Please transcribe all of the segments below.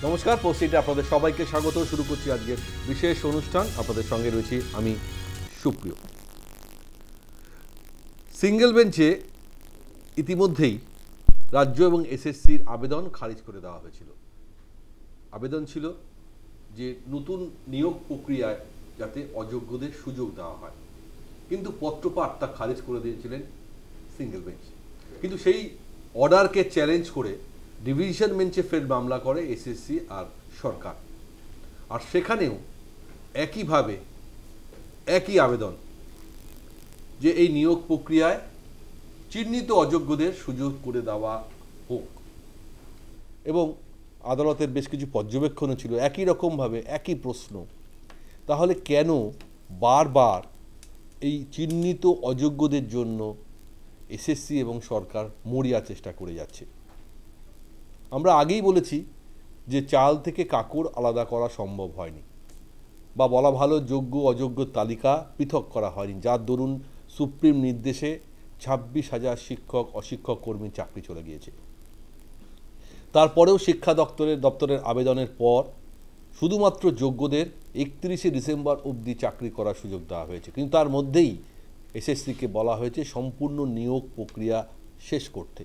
নমস্কার, পোস্টিতে আপনাদের সবাইকে স্বাগত। শুরু করছি আজকের বিশেষ অনুষ্ঠান। আপনাদের সঙ্গে রয়েছি আমি সুপ্রিয়। সিঙ্গেল বেঞ্চে ইতিমধ্যেই রাজ্য এবং এসএসসির আবেদন খারিজ করে দেওয়া হয়েছিল। আবেদন ছিল যে নতুন নিয়োগ প্রক্রিয়ায় যাতে অযোগ্যদের সুযোগ দেওয়া হয়, কিন্তু পত্রপাঠ তা খারিজ করে দিয়েছিলেন সিঙ্গেল বেঞ্চ। কিন্তু সেই অর্ডারকে চ্যালেঞ্জ করে ডিভিশন বেঞ্চে ফের মামলা করে এসএসসি আর সরকার। আর সেখানেও একইভাবে একই আবেদন যে এই নিয়োগ প্রক্রিয়ায় চিহ্নিত অযোগ্যদের সুযোগ করে দেওয়া হোক, এবং আদালতের বেশ কিছু পর্যবেক্ষণও ছিল একই রকমভাবে একই প্রশ্ন। তাহলে কেন বারবার এই চিহ্নিত অযোগ্যদের জন্য এসএসসি এবং সরকার মরিয়া চেষ্টা করে যাচ্ছে? আমরা আগেই বলেছি যে চাল থেকে কাকড় আলাদা করা সম্ভব হয়নি, বা বলা ভালো যোগ্য অযোগ্য তালিকা পৃথক করা হয়নি, যার দরুন সুপ্রিম নির্দেশে 26,000 শিক্ষক অশিক্ষক কর্মীর চাকরি চলে গিয়েছে। তারপরেও শিক্ষা দপ্তরের আবেদনের পর শুধুমাত্র যোগ্যদের 31শে ডিসেম্বর অবধি চাকরি করার সুযোগ দেওয়া হয়েছে। কিন্তু তার মধ্যেই এসএসসিকে বলা হয়েছে সম্পূর্ণ নিয়োগ প্রক্রিয়া শেষ করতে।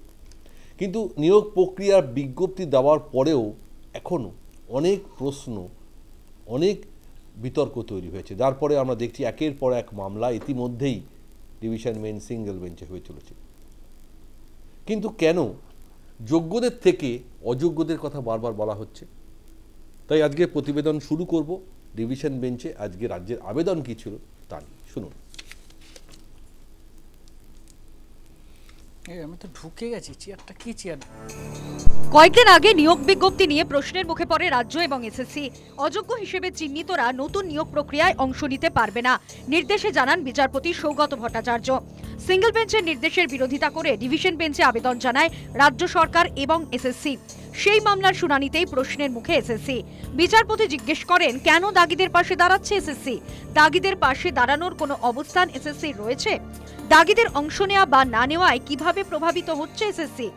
কিন্তু নিয়োগ প্রক্রিয়ার বিজ্ঞপ্তি দেওয়ার পরেও এখনও অনেক প্রশ্ন, অনেক বিতর্ক তৈরি হয়েছে, যার পরে আমরা দেখছি একের পর এক মামলা ইতিমধ্যেই ডিভিশন বেঞ্চ, সিঙ্গেল বেঞ্চে হয়ে চলেছে। কিন্তু কেন যোগ্যদের থেকে অযোগ্যদের কথা বারবার বলা হচ্ছে? তাই আজকে প্রতিবেদন শুরু করব ডিভিশন বেঞ্চে আজকে রাজ্যের আবেদন কী ছিল তা নিয়ে। শুনুন। আমি তো ঢুকে গেছি, চেয়ারটা কি চেয়ার? কয়েকদিন আগে নিয়োগ বিজ্ঞপ্তি নিয়ে প্রশ্নের মুখে পড়ে রাজ্য এবং এসএসসি। অযোগ্য হিসেবে চিহ্নিতরা নতুন নিয়োগ প্রক্রিয়ায় অংশ নিতে পারবে না, নির্দেশে জানান বিচারপতি সৌগত ভট্টাচার্য। সিঙ্গেল বেঞ্চের নির্দেশের বিরোধিতা করে ডিভিশন বেঞ্চে আবেদন জানায় রাজ্য সরকার এবং এসএসসি। সেই মামলার শুনানিতেই প্রশ্নের মুখে এসএসসি। বিচারপতি জিজ্ঞেস করেন, কেন দাগীদের পাশে দাঁড়াচ্ছে এসএসসি? দাগীদের পাশে দাঁড়ানোর কোনো অবস্থান এসএসসি রয়েছে? দাগীদের অংশ নেওয়া বা না নেওয়ায় কিভাবে প্রভাবিত হচ্ছে এসএসসি?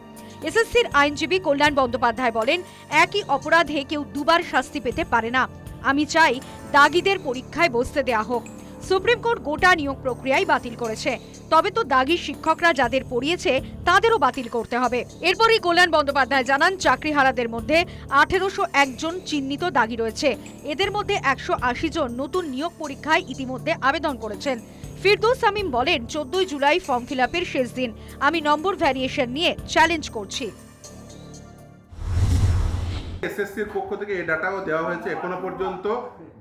এসএসসির আইনজীবী কল্যাণ বন্দ্যোপাধ্যায় বলেন, একই অপরাধে কেউ দুবার শাস্তি পেতে পারে না। আমি চাই দাগীদের পরীক্ষায় বসতে দেয়া হোক। সুপ্রিম কোর্ট গোটা নিয়োগ প্রক্রিয়াই বাতিল করেছে, তবে তো দাগী শিক্ষকরা যাদের পড়িয়েছে তাদেরও বাতিল করতে হবে। এরপরই কল্যাণ বন্দ্যোপাধ্যায় জানান, চাকরিহারাদের মধ্যে 1801 জন চিহ্নিত দাগী রয়েছে। এদের মধ্যে 180 জন নতুন নিয়োগ পরীক্ষায় ইতিমধ্যে আবেদন করেছেন। ফিরদৌস শামীম বলেন, 14 জুলাই ফর্ম ফিলআপের শেষ দিন। আমি নম্বর ভ্যারিয়েশন নিয়ে চ্যালেঞ্জ করছি। এসএসসির পক্ষ থেকে এই ডাটাও দেওয়া হয়েছে। এখনো পর্যন্ত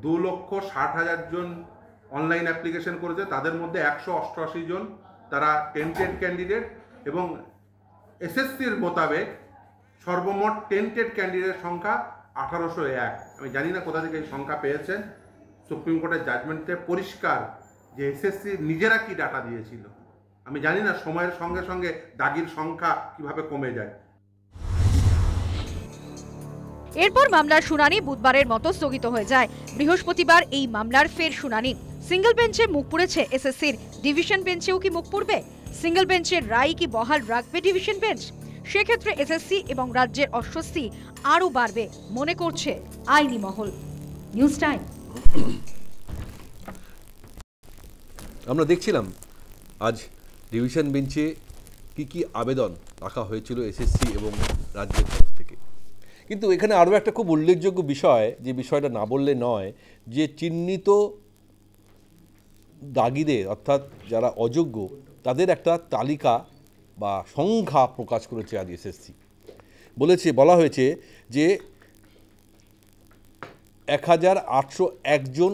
2,60,000 জন অনলাইন অ্যাপ্লিকেশন করেছে, তাদের মধ্যে 188 জন তারা টেন্টেড ক্যান্ডিডেট, এবং এসএসসির মোতাবেক সর্বমোট টেন্টেড ক্যান্ডিডেটের সংখ্যা 1801। আমি জানি না কোথা থেকে এই সংখ্যা পেয়েছেন। সুপ্রিম কোর্টের জাজমেন্টে পরিষ্কার যে এসএসসি নিজেরা কি ডাটা দিয়েছিল। আমি জানি না সময়ের সঙ্গে সঙ্গে দাগীর সংখ্যা কিভাবে কমে যায়। এরপর মামলার শুনানি বুধবারের মতো স্থগিত হয়ে যায়। বৃহস্পতিবার এই মামলার ফের শুনানি। সিঙ্গেল বেঞ্চে মুখ পুড়েছে এসএসসির, ডিভিশন বেঞ্চেও কি মুখ পুড়বে? সিঙ্গেল বেঞ্চের রায় কি বহাল রাখবে ডিভিশন বেঞ্চ? সেক্ষেত্রে এসএসসি এবং রাজ্যের অস্বস্তি আরও বাড়বে মনে করছে আইনি মহল। News time. আমরা দেখছিলাম আজ ডিভিশন বেঞ্চে কি আবেদন রাখা হয়েছিল এসএসসি এবং রাজ্যের তরফ থেকে। কিন্তু এখানে আরও একটা খুব উল্লেখযোগ্য বিষয়, যে বিষয়টা না বললে নয়, যে চিহ্নিত দাগীদের অর্থাৎ যারা অযোগ্য তাদের একটা তালিকা বা সংখ্যা প্রকাশ করেছে আজ এসএসসি। বলা হয়েছে যে 1801 জন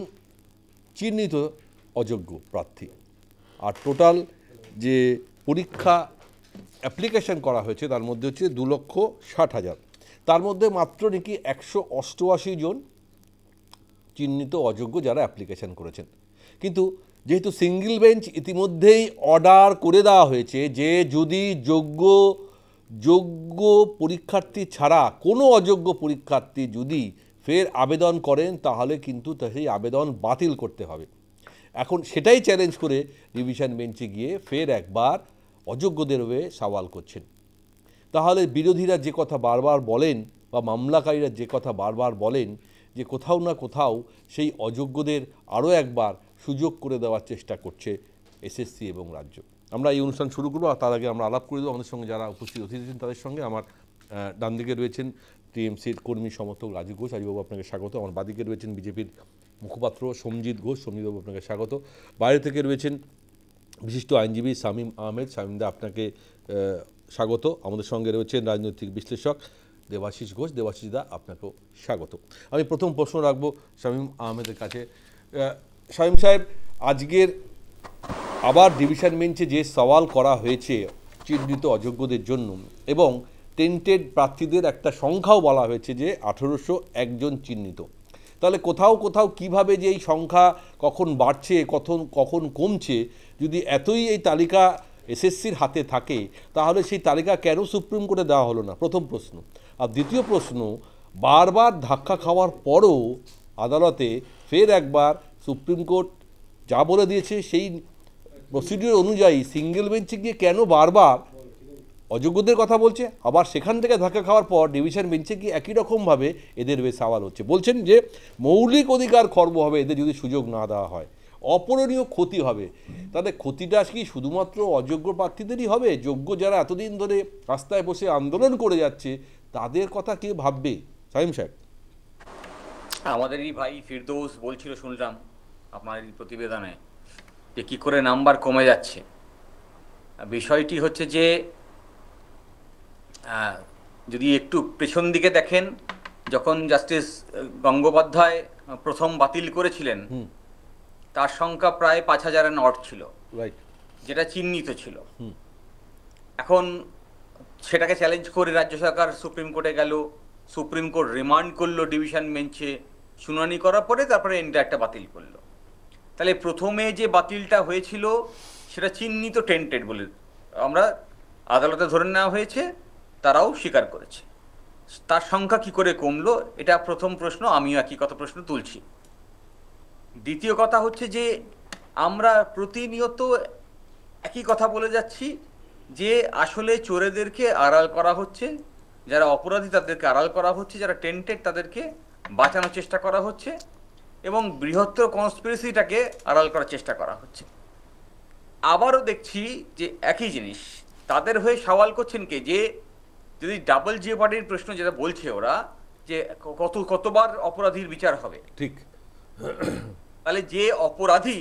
চিহ্নিত অযোগ্য প্রার্থী, আর টোটাল যে পরীক্ষা অ্যাপ্লিকেশন করা হয়েছে তার মধ্যে হচ্ছে 2,60,000। তার মধ্যে মাত্র নাকি 188 জন চিহ্নিত অযোগ্য যারা অ্যাপ্লিকেশন করেছেন। কিন্তু যেহেতু সিঙ্গেল বেঞ্চ ইতিমধ্যেই অর্ডার করে দেওয়া হয়েছে যে যদি যোগ্য পরীক্ষার্থী ছাড়া কোনো অযোগ্য পরীক্ষার্থী যদি ফের আবেদন করেন তাহলে কিন্তু সেই আবেদন বাতিল করতে হবে। এখন সেটাই চ্যালেঞ্জ করে ডিভিশন বেঞ্চে গিয়ে ফের একবার অযোগ্যদের হয়ে সওয়াল করছেন। তাহলে বিরোধীরা যে কথা বারবার বলেন বা মামলাকারীরা যে কথা বারবার বলেন যে কোথাও না কোথাও সেই অযোগ্যদের আরও একবার সুযোগ করে দেওয়ার চেষ্টা করছে এসএসসি এবং রাজ্য। আমরা এই অনুষ্ঠান শুরু করবো, আর তার আগে আমরা আলাপ করে দেবো আমাদের সঙ্গে যারা উপস্থিত অতিথি আছেন তাদের সঙ্গে। আমার ডান দিকে রয়েছেন টিএমসির কর্মী সমর্থক রাজু ঘোষ, রাজুবাবু আপনাকে স্বাগত। আমার বাদিকে রয়েছেন বিজেপির মুখপাত্র সমজিৎ ঘোষ, সমজিৎবাবু আপনাকে স্বাগত। বাইরে থেকে রয়েছেন বিশিষ্ট আইনজীবী শামীম আহমেদ, শামীমদা আপনাকে স্বাগত। আমাদের সঙ্গে রয়েছেন রাজনৈতিক বিশ্লেষক দেবাশিস ঘোষ, দেবাশিসদা আপনাকেও স্বাগত। আমি প্রথম প্রশ্ন রাখবো শামীম আহমেদের কাছে। শামীম সাহেব, আজকের আবার ডিভিশন বেঞ্চে যে সওয়াল করা হয়েছে চিহ্নিত অযোগ্যদের জন্য, এবং টেন্টেড প্রার্থীদের একটা সংখ্যাও বলা হয়েছে যে 1801 জন চিহ্নিত, তাহলে কোথাও কোথাও কিভাবে যে এই সংখ্যা কখন বাড়ছে কখন কমছে, যদি এতই এই তালিকা এসএসসির হাতে থাকে তাহলে সেই তালিকা কেন সুপ্রিম কোর্টে দেওয়া হলো না, প্রথম প্রশ্ন। আর দ্বিতীয় প্রশ্ন, বারবার ধাক্কা খাওয়ার পরও আদালতে ফের একবার সুপ্রিম কোর্ট যা বলে দিয়েছে সেই প্রসিডিউর অনুযায়ী সিঙ্গেল বেঞ্চে গিয়ে কেন বারবার অযোগ্যদের কথা বলছে, আবার সেখান থেকে ধাক্কা খাওয়ার পর ডিভিশন বেঞ্চে গিয়ে একই রকমভাবে এদের বেশ সওয়াল হচ্ছে। বলছেন যে মৌলিক অধিকার খর্ব হবে এদের যদি সুযোগ না দেওয়া হয়, অপূরণীয় ক্ষতি হবে। তাদের ক্ষতিটা কি শুধুমাত্র অযোগ্য প্রার্থীদেরই হবে? যোগ্য যারা এতদিন ধরে রাস্তায় বসে আন্দোলন করে যাচ্ছে তাদের কথা কে ভাববে? শামীম সাহেব, আমাদেরই ভাই ফিরদৌস বলছিল, শুনলাম আপনার এই প্রতিবেদনে, যে কী করে নাম্বার কমে যাচ্ছে। বিষয়টি হচ্ছে যে যদি একটু পেছন দিকে দেখেন, যখন জাস্টিস গঙ্গোপাধ্যায় প্রথম বাতিল করেছিলেন তার সংখ্যা প্রায় 5000 নট ছিল, যেটা চিহ্নিত ছিল। এখন সেটাকে চ্যালেঞ্জ করে রাজ্য সরকার সুপ্রিম কোর্টে গেল, সুপ্রিম কোর্ট রিমান্ড করলো ডিভিশন বেঞ্চে, শুনানি করার পরে তারপরে একটা বাতিল করলো। তাহলে প্রথমে যে বাতিলটা হয়েছিল সেটা চিহ্নিত টেন্টেড বলে আমরা আদালতে ধরে নেওয়া হয়েছে, তারাও স্বীকার করেছে। তার সংখ্যা কি করে কমলো, এটা প্রথম প্রশ্ন। আমিও একই কথা প্রশ্ন তুলছি। দ্বিতীয় কথা হচ্ছে যে আমরা প্রতিনিয়ত একই কথা বলে যাচ্ছি যে আসলে চোরেদেরকে আড়াল করা হচ্ছে, যারা অপরাধী তাদেরকে আড়াল করা হচ্ছে, যারা টেন্টেড তাদেরকে বাঁচানোর চেষ্টা করা হচ্ছে, এবং বৃহত্তর কনস্পিরেসিটাকে আড়াল করার চেষ্টা করা হচ্ছে। আবারও দেখছি যে একই জিনিস তাদের হয়ে সওয়াল করছেন কে, যে যদি ডাবল জিওপার্ডির প্রশ্ন যেটা বলছে ওরা, যে কতবার অপরাধীর বিচার হবে, ঠিক, তাহলে যে অপরাধী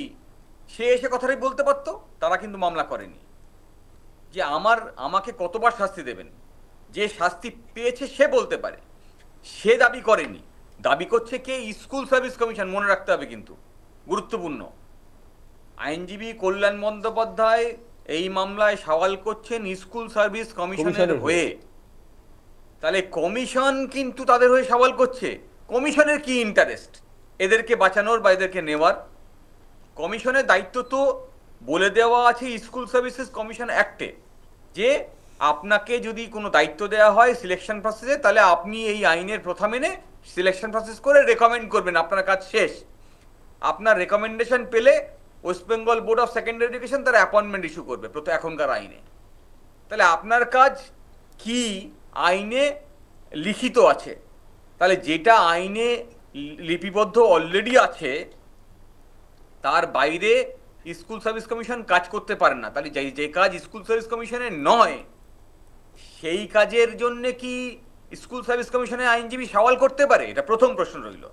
সে এসে কথাটাই বলতে পারতো, তারা কিন্তু মামলা করেনি। যে আমাকে কতবার শাস্তি দেবেন, যে শাস্তি পেয়েছে সে বলতে পারে, সে দাবি করেনি। দাবি করছে কে? School service commission. মনে রাখতে হবে কিন্তু, গুরুত্বপূর্ণ। আইনজীবী কল্যাণ বন্দ্যোপাধ্যায় এই মামলায় সওয়াল করছেন স্কুল সার্ভিস কমিশনের হয়ে। তাহলে কমিশন কিন্তু তাদের হয়ে সওয়াল করছে। কমিশনের কি ইন্টারেস্ট এদেরকে বাঁচানোর বা এদেরকে নেওয়ার? কমিশনের দায়িত্ব তো বলে দেওয়া আছে স্কুল সার্ভিসেস কমিশন অ্যাক্টে, যে আপনাকে যদি কোনো দায়িত্ব দেওয়া হয় সিলেকশন প্রসেসে, তাহলে আপনি এই আইনের প্রথা মেনে সিলেকশন প্রসেস করে রেকমেন্ড করবেন, আপনার কাজ শেষ। আপনার রেকমেন্ডেশন পেলে West Bengal board of secondary education তার অ্যাপয়েন্টমেন্ট ইস্যু করবে এখনকার আইনে। তাহলে আপনার কাজ কি আইনে লিখিত আছে, তাহলে যেটা আইনে লিপিবদ্ধ অলরেডি আছে তার বাইরে স্কুল সার্ভিস কমিশন কাজ করতে পারে না। তাহলে যে কাজ স্কুল সার্ভিস কমিশনের নয় সেই কাজের জন্য কি স্কুল সার্ভিস কমিশনের আইনজীবী সওয়াল করতে পারে? এটা প্রথম প্রশ্ন রইল।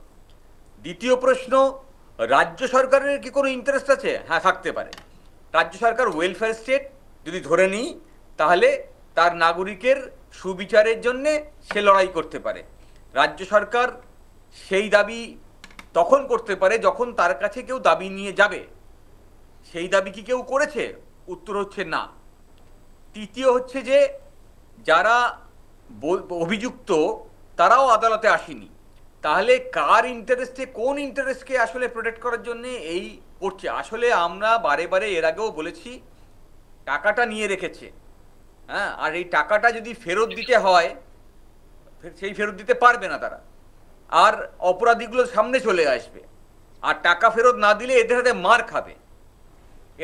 দ্বিতীয় প্রশ্ন, রাজ্য সরকারের কি কোনো ইন্টারেস্ট আছে? হ্যাঁ, থাকতে পারে। রাজ্য সরকার ওয়েলফেয়ার স্টেট যদি ধরে নিই, তাহলে তার নাগরিকের সুবিচারের জন্যে সে লড়াই করতে পারে। রাজ্য সরকার সেই দাবি তখন করতে পারে যখন তার কাছে কেউ দাবি নিয়ে যাবে। সেই দাবি কি কেউ করেছে? উত্তর হচ্ছে না। তৃতীয় হচ্ছে যে যারা অভিযুক্ত তারাও আদালতে আসেনি, তাহলে কার ইন্টারেস্টে, কোন ইন্টারেস্টকে আসলে প্রোটেক্ট করার জন্য এই করছে? আসলে আমরা বারে বারে এর আগেও বলেছি, টাকাটা নিয়ে রেখেছে, হ্যাঁ, আর এই টাকাটা যদি ফেরত দিতে হয় সেই ফেরত দিতে পারবে না তারা, আর অপরাধীগুলো সামনে চলে আসবে, আর টাকা ফেরত না দিলে এদের হাতে মার খাবে।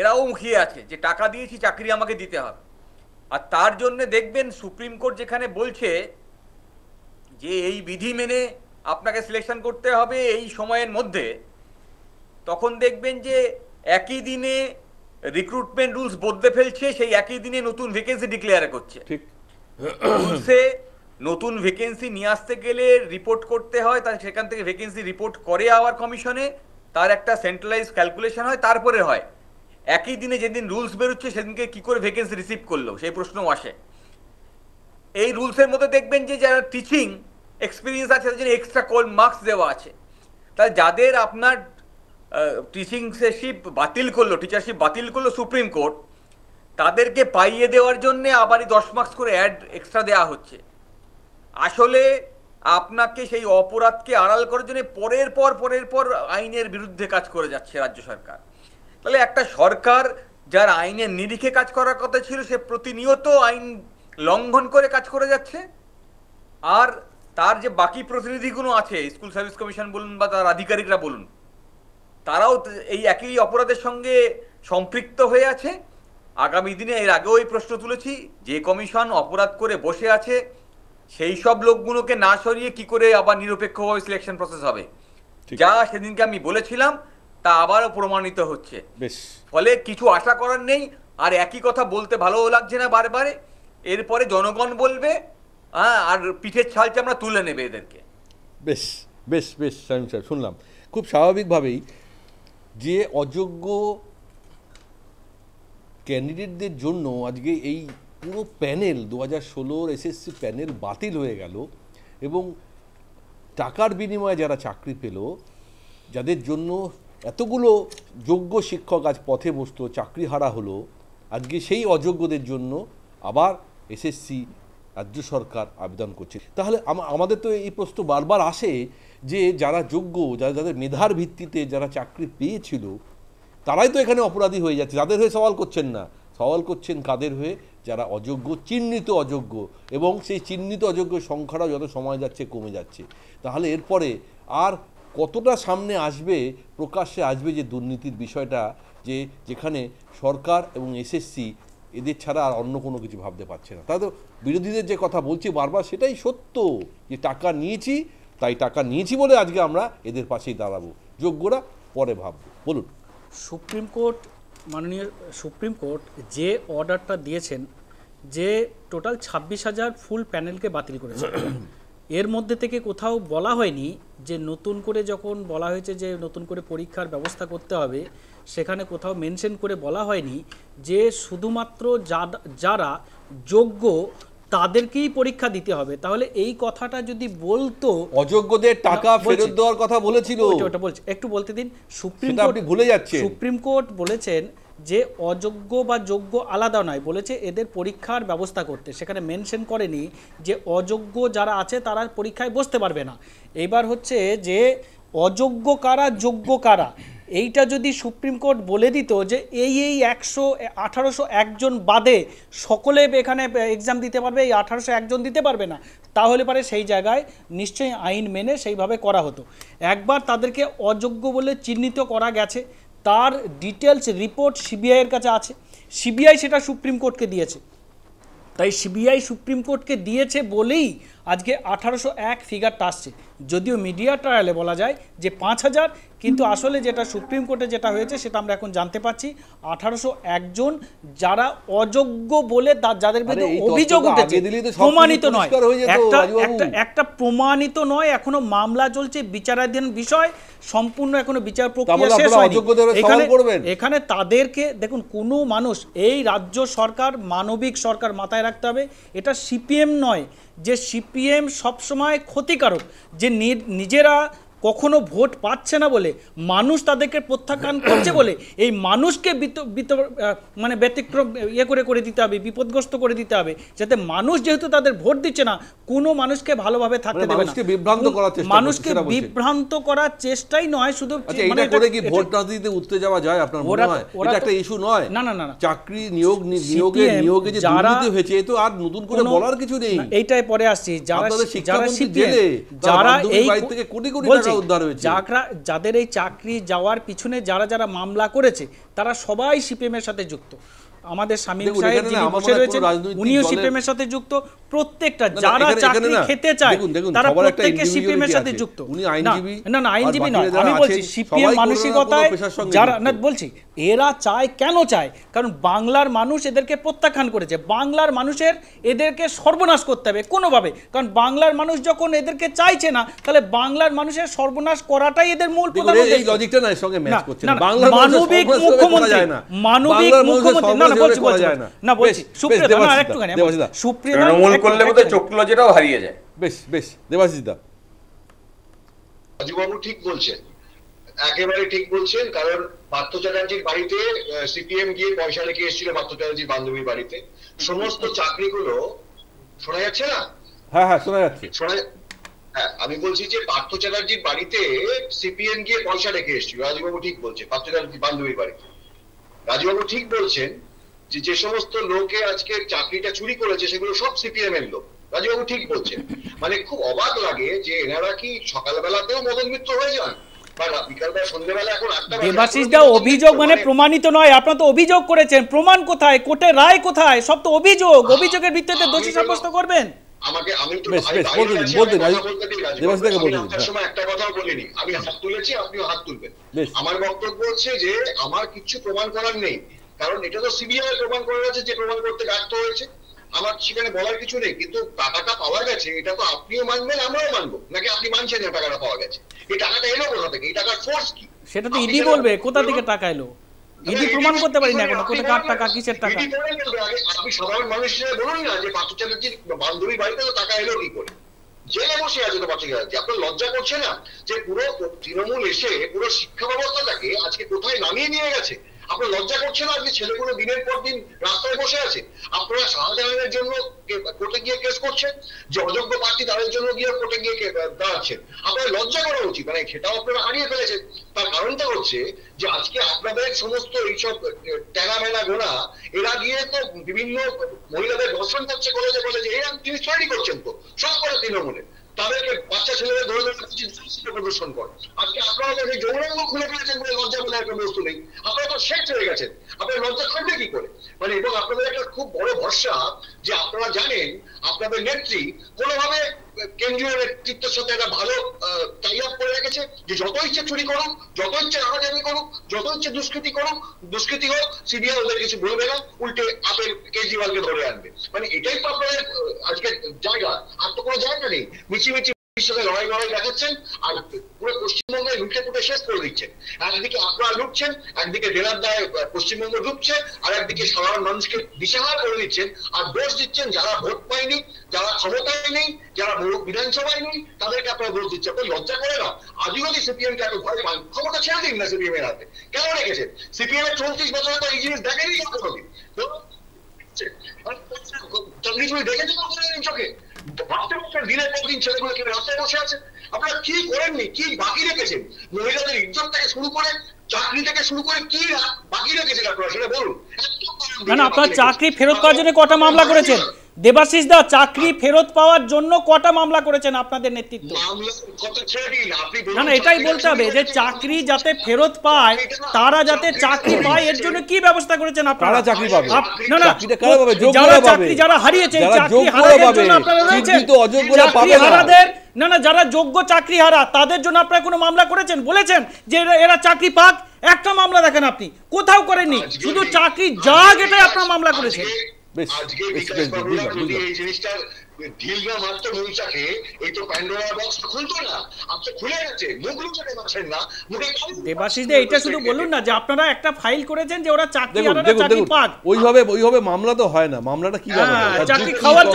এরাও মুখিয়ে আছে যে টাকা দিয়েছি, চাকরি আমাকে দিতে হবে। আর তার জন্য দেখবেন সুপ্রিম কোর্ট যেখানে বলছে যে এই বিধি মেনে আপনাকে সিলেকশন করতে হবে এই সময়ের মধ্যে, তখন দেখবেন যে একই দিনে রিক্রুটমেন্ট রুলস বদলে ফেলছে, সেই একই দিনে নতুন ভ্যাকেন্সি ডিক্লেয়ার করছে। ঠিক। রুলসে নতুন ভ্যাকেন্সি নিয়ে আসতে গেলে রিপোর্ট করতে হয়, তার সেখান থেকে ভ্যাকেন্সি রিপোর্ট করে আবার কমিশনে, তার একটা সেন্ট্রালাইজ ক্যালকুলেশন হয়, তারপরে হয়। একই দিনে যেদিন রুলস বেরোচ্ছে সেদিনকে কি করে ভ্যাকেন্সি রিসিভ করলো সেই প্রশ্নও আসে। এই রুলসের মধ্যে দেখবেন যে যারা টিচিং এক্সপিরিয়েন্স আছে তাদের জন্য এক্সট্রা মার্কস দেওয়া আছে। তাই যাদের আপনার টিচিংশিপ বাতিল করলো, টিচারশিপ বাতিল করলো সুপ্রিম কোর্ট, তাদেরকে পাইয়ে দেওয়ার জন্য আবারই 10 মার্কস করে এক্সট্রা দেওয়া হচ্ছে। আসলে আপনাকে সেই অপরাধকে আড়াল করার জন্য পরের পর আইনের বিরুদ্ধে কাজ করে যাচ্ছে রাজ্য সরকার। তাহলে একটা সরকার যার আইনের নিরিখে কাজ করার কথা ছিল, সে প্রতিনিয়ত আইন লঙ্ঘন করে কাজ করে যাচ্ছে। আর তার যে বাকি প্রতিনিধিগুলো আছে, স্কুল সার্ভিস কমিশন বলুন বা তার আধিকারিকরা বলুন, তারাও এই একই অপরাধের সঙ্গে সম্পৃক্ত হয়ে আছে। আগামী দিনে, এর আগেও এই প্রশ্ন তুলেছি, যে কমিশন অপরাধ করে বসে আছে সেই সব লোকগুলোকে না সরিয়ে কি করে আবার নিরপেক্ষভাবে সিলেকশন প্রসেস হবে, যা সেদিনকে আমি বলেছিলাম তা আবারও প্রমাণিত হচ্ছে। ফলে কিছু আশা করার নেই। আর একই কথা বলতে ভালো লাগছে না বারবারে, এরপরে জনগণ বলবে আর পিঠের ছালটা আমরা তুলে নেবে এদেরকে। বেশ বেশ বেশ শামীম স্যার, শুনলাম খুব স্বাভাবিকভাবেই যে অযোগ্য ক্যান্ডিডেটদের জন্য আজকে এই পুরো প্যানেল 2016 এসএসসি প্যানেল বাতিল হয়ে গেল, এবং টাকার বিনিময়ে যারা চাকরি পেল, যাদের জন্য এতগুলো যোগ্য শিক্ষক আজ পথে বসতো, চাকরি হারা হলো, আজকে সেই অযোগ্যদের জন্য আবার এসএসসি রাজ্য সরকার আবেদন করছে। তাহলে আমাদের তো এই প্রশ্ন বারবার আসে যে যারা যোগ্য, যাদের মেধার ভিত্তিতে যারা চাকরি পেয়েছিল, তারাই তো এখানে অপরাধী হয়ে যাচ্ছে। তাদের হয়ে সওয়াল করছেন না, সওয়াল করছেন কাদের হয়ে? যারা অযোগ্য, চিহ্নিত অযোগ্য, এবং সেই চিহ্নিত অযোগ্য সংখ্যাটাও যত সময় যাচ্ছে কমে যাচ্ছে। তাহলে এরপরে আর কতটা সামনে আসবে, প্রকাশ্যে আসবে যে দুর্নীতির বিষয়টা, যে যেখানে সরকার এবং এসএসসি এদের ছাড়া আর অন্য কোনো কিছু ভাবতে পারছে না। তাই তো বিরোধীদের যে কথা বলছি বারবার, সেটাই সত্য, যে টাকা নিয়েছি, তাই টাকা নিয়েছি বলে আজকে আমরা এদের পাশেই দাঁড়াবো, যোগ্যরা পরে ভাববো। বলুন। মাননীয় সুপ্রিম কোর্ট যে অর্ডারটা দিয়েছেন, যে টোটাল 26,000 ফুল প্যানেলকে বাতিল করেছে, এর মধ্যে থেকে কোথাও বলা হয়নি যে নতুন করে, যখন বলা হয়েছে যে নতুন করে পরীক্ষার ব্যবস্থা করতে হবে, সেখানে কোথাও মেনশন করে বলা হয়নি যে শুধুমাত্র যারা যোগ্য তাদেরকেই পরীক্ষা দিতে হবে। তাহলে এই কথাটা যদি বলতো, অযোগ্যদের টাকা ফেরত দেওয়ার কথা বলেছিল, ওটা বলছি, একটু বলতে দিন। সুপ্রিম কোর্ট বলেছেন যে অযোগ্য বা যোগ্য আলাদা নয়, বলেছে এদের পরীক্ষার ব্যবস্থা করতে। সেখানে মেনশন করেনি যে অযোগ্য যারা আছে তারা পরীক্ষায় বসতে পারবে না। এবার হচ্ছে যে অযোগ্য কারা, যোগ্য কারা, এইটা যদি সুপ্রিম কোর্ট বলে দিত যে এই 1801 জন বাদে সকলে এখানে এক্সাম দিতে পারবে, এই 1801 জন দিতে পারবে না, তাহলে পরে সেই জায়গায় নিশ্চয়ই আইন মেনে সেইভাবে করা হতো। একবার তাদেরকে অযোগ্য বলে চিহ্নিত করা গেছে, তার ডিটেলস রিপোর্ট সিবিআইয়ের কাছে আছে, সিবিআই সেটা সুপ্রিম কোর্টকে দিয়েছে। তাই সিবিআই সুপ্রিম কোর্টকে দিয়েছে বলেই আজকে 1801 ফিগারটা আসছে। যদিও মিডিয়া ট্রায়ালে বলা যায় যে 5000, কিন্তু আসলে যেটা সুপ্রিম কোর্টে যেটা হয়েছে সেটা আমরা এখন জানতে পারছি 1801 জন যারা অযোগ্য বলে যাদের বিরুদ্ধে অভিযোগ উঠেছে, প্রমাণিত নয়, একটা প্রমাণিত নয়, এখনো মামলা চলছে, বিচারাধীন বিষয়, সম্পূর্ণ এখনো বিচার প্রক্রিয়া শেষ হয়নি। এখানে তাদেরকে দেখুন, কোনো মানুষ, এই রাজ্য সরকার মানবিক সরকার, মাথায় রাখতে হবে, এটা সিপিএম নয় যে সিপিএম সবসময় ক্ষতিকারক, যে নিজেরা কখনো ভোট পাচ্ছে না বলে, মানুষ তাদেরকে প্রত্যাখ্যান করছে বলে এই মানুষকে মানে ব্যতিক্রম করে দিতে হবে, বিপদগ্রস্ত করে দিতে হবে, যাতে মানুষ, যেহেতু তাদের ভোট দিচ্ছে না, কোনো মানুষকে ভালোভাবে থাকতে দেবে না, মানুষকে বিভ্রান্ত করার চেষ্টাই নয় শুধু। মানে করে কি ভোট রাজনীতিতে উঠতে যাওয়া যায় আপনার মনে হয়? এটা একটা ইস্যু নয়। না না না, চাকরি নিয়োগে যে দুর্নীতি হয়েছে, এ তো আর নতুন করে বলার কিছু নেই। এইটাই পরে আসছি, যারা এই থেকে কোটি কোটি টাকা উদ্ধার হয়েছে, যাদের এই চাকরি যাওয়ার পিছনে যারা মামলা করেছে, তারা সবাই সিপিএম এর সাথে যুক্ত। আমাদের শামীম দেখুন, সাহেব এখানে যিনি না, আমার বসে মনে হয় রয়েছেন কোনো রাজনৈতিক উনিও দলের- সিপিএম এর সাথে যুক্ত, প্রত্যেকটা না, যারা এখানে চাকরি না, খেতে চায় দেখুন, তারা সবার একটা প্রত্যেককে সিপিএম এর individuality সাথে আছে। যুক্ত। উনি না, আইনজীবী, না আইনজীবী আর নয়, বাকিরা আমি যারা বলছি আছেন, সিপিএম সবাই কোনো না কোনো মানসিকতায় পেশার সঙ্গে যারা যুক্ত। না বলছি এরা চায়, কেন চায়? কারণ বাংলার মানুষ এদেরকে প্রত্যাখ্যান করেছে, বাংলার মানুষের এদেরকে সর্বনাশ করতে হবে কোনোভাবে, কারণ বাংলার মানুষ যখন এদেরকে চাইছে না, তাহলে বাংলার মানুষের সর্বনাশ করাটাই এদের মূল দেখুন, প্রধান এই উদ্দেশ্য। লজিকটা না এর সঙ্গে ম্যাচ না, করছে না, না। বাংলার মানুষের মানবিক সর্বনাশ মুখ্যমন্ত্রী, করা যায় না। মানবিক বাংলার মানুষের মুখ্যমন্ত্রী, না সর্বনাশ বলছি করা যায় না। না বলছি বেশ, সুপ্রিয় বেশ, দা, না দেবাশিস একটুখানি দা, দেবাশিস দা। সুপ্রিয় দা, তৃণমূল একটু- করলে বোধহয় চোখ লজ্জাটাও হারিয়ে যায়। বেশ দেবাশিস দা, রাজুবাবু ঠিক বলছেন, একেবারে ঠিক বলছেন। কারণ পার্থ চ্যাটার্জির বাড়িতে সিপিএম গিয়ে পয়সা রেখে এসেছিল, পার্থ চ্যাটার্জির বান্ধবীর বাড়িতে। সমস্ত চাকরিগুলো, শোনা যাচ্ছে না? হ্যাঁ শোনা যাচ্ছে। হ্যাঁ, আমি বলছি যে পার্থ চ্যাটার্জির বাড়িতে সিপিএম গিয়ে পয়সা রেখে এসেছিল। রাজুবাবু ঠিক বলছে, পার্থ চ্যাটার্জির বান্ধবীর বাড়িতে। রাজুবাবু ঠিক বলছেন যে যে সমস্ত লোকে আজকে চাকরিটা চুরি করেছে সেগুলো সব সিপিএম এর লোক। রাজুবাবু ঠিক বলছেন। মানে খুব অবাক লাগে যে এনারা কি সকালবেলাতেও মদন মিত্র হয়ে যান, বা বিকালবেলা সন্ধ্যেবেলা এখন 8টা বাজে দেবাশিস দা, অভিযোগ মানে প্রমাণিত নয়, আপনারা তো অভিযোগ করেছেন, প্রমাণ কোথায়? কোর্টের রায় কোথায়? সব তো অভিযোগ, অভিযোগের ভিত্তিতে দোষী সাব্যস্ত করবেন। আমাকে আমি তো বেশ, আমি বেশ, বাইরে বলতে দিন, আছি, বলতে আমি দিন, কথা বলতে দিন, রাজীব। দেবাশিস দাকে আমি বলতে দিন, আপনার হ্যাঁ। সময় একটা কথাও বলিনি, আমি হাত তুলেছি, আপনিও হাত তুলবেন। বেশ। আমার বক্তব্য হচ্ছে যে আমার কিছু প্রমাণ করার নেই, কারণ এটা তো সিবিআই প্রমাণ করা আছে, যে প্রমাণ করতে ব্যর্থ হয়েছে। আমার সেখানে বলার কিছু নেই, কিন্তু টাকাটা পাওয়া গেছে এটা তো আপনিও মানবেন, আমরাও মানবো, নাকি আপনি মানছেন না টাকাটা পাওয়া গেছে? এই টাকাটা এলো কোথা থেকে? এই টাকার সোর্স কি? সেটা তো ইডি বলবে কোথা থেকে টাকা এলো। ইডি প্রমাণ করতে পারি না এখনো কোথায় কার টাকা, কিসের টাকা। আপনি সাধারণ মানুষ হিসেবে বলুন না যে পার্থ চ্যাটার্জির বান্ধবীর বাড়িতে তো টাকা এলো কি করে? জেলে বসে আছে তো পার্থ চ্যাটার্জি। আপনার লজ্জা করছে না যে পুরো তৃণমূল এসে পুরো শিক্ষা ব্যবস্থাটাকে আজকে কোথায় নামিয়ে নিয়ে গেছে? আপনার লজ্জা করছে না আজকে ছেলেগুলো দিনের পর দিন রাস্তায় বসে আছে? আপনারা শাহজাহানের জন্য কোর্টে গিয়ে কেস করছেন, যে অযোগ্য প্রার্থী তাদের জন্য গিয়ে কোর্টে গিয়ে দাঁড়াচ্ছেন। আপনার লজ্জা করা উচিত, মানে সেটাও আপনারা হারিয়ে ফেলেছেন। তার কারণটা হচ্ছে যে আজকে আপনাদের সমস্ত এইসব টেনা মেনা গোনা, এরা গিয়ে তো বিভিন্ন মহিলাদের ধর্ষণ করছে কলেজে কলেজে, এরা জিনিস তৈরি করছেন তো সব করে তৃণমূলে। তাদেরকে বাচ্চা ছেলেদের ধরে প্রদর্শন করে। আজকে আপনারা তো সেই যৌনাঙ্গ খুলে ফেলেছেন বলে লজ্জা বলে একটা বস্তু নেই। আপনারা তো শেষ হয়ে গেছেন, আপনার লজ্জা করবে কি করে? মানে এবং আপনাদের একটা খুব বড় ভরসা যে আপনারা জানেন আপনাদের নেত্রী কোনোভাবে কেন্দ্রীয় নেতৃত্বের সাথে একটা ভালো টাই আপ করে রেখেছে, যে যত ইচ্ছে চুরি করুক, যত ইচ্ছে রাগাজাগি করুক, যত ইচ্ছে দুষ্কৃতি হোক, সিবিআই ওদের কিছু বলবে না, উল্টে আপেল কেজরিওয়ালকে ধরে আনবে। মানে এটাই তো আপনাদের আজকে জায়গা, আর তো কোনো জায়গা নেই। মিছিমিছি সাথে লড়াই দেখাচ্ছেন, আর পুরো পশ্চিমবঙ্গে লুটে পুটে শেষ করে দিচ্ছেন। একদিকে আপনারা লুটছেন, একদিকে ডেলার দায় পশ্চিমবঙ্গ ডুবছে, আর একদিকে সাধারণ মানুষকে দিশেহারা করে দিচ্ছেন, আর দোষ দিচ্ছেন যারা ভোট পায়নি, যারা ক্ষমতায় নেই, যারা বিধানসভায় নেই, তাদেরকে আপনারা দোষ দিচ্ছেন। আপনার লজ্জা করে না? আজও যদি সিপিএম কে এত ভয় পান, ক্ষমতা ছেড়ে দিন না সিপিএম এর হাতে। কেন রেখেছেন? সিপিএম এর 34 বছরে তো এই জিনিস দেখেনি কোনোদিন। চাকরি চুরি দেখেছেন কোনোদিন চোখে? দিনের পর দিন ছেলেগুলোকে রাস্তায় বসে আছে। আপনারা কি করেননি, কি বাকি রেখেছেন? মহিলাদের ইজ্জত থেকে শুরু করে, চাকরি থেকে শুরু করে কি বাকি রেখেছেন আপনারা সেটা বলুন। না আপনার চাকরি ফেরত পাওয়ার জন্য কটা মামলা করেছেন? দেবাশিস দা, চাকরি ফেরত পাওয়ার জন্য কটা মামলা করেছেন আপনাদের নেতৃত্ব? না এটাই বলতে হবে যে চাকরি যাতে ফেরত পায়, তারা যাতে চাকরি পায়, এর জন্য কি ব্যবস্থা করেছেন আপনারা? চাকরি পাবে না চাকরিটা কারা পাবে? যারা চাকরি, যারা হারিয়েছে, চাকরি হারাদের জন্য আপনারা রয়েছেন। অযোগ্যরা পাবে না। না যারা যোগ্য চাকরি হারা তাদের জন্য আপনারা কোনো মামলা করেছেন? বলেছেন যে এরা চাকরি পাক? একটা মামলা দেখেন আপনি, কোথাও করেননি। শুধু চাকরি যাক এটাই আপনারা মামলা করেছেন। আজকে বিকাশ বাবু যদি এই জিনিসটা ঢিল না মারতো মৌচাকে, এই তো প্যান্ডোরার বক্স খুলতো না। আপনি খুলে গেছে, মুখ লুকাতে পারছেন না। দেবাশিস দা, এটা শুধু বলুন না যে আপনারা একটা ফাইল করেছেন যে ওরা চাকরি দেখুন হারারা চাকরি পাক। ওইভাবে মামলা তো হয় না। মামলাটা কি চাকরি খাওয়ার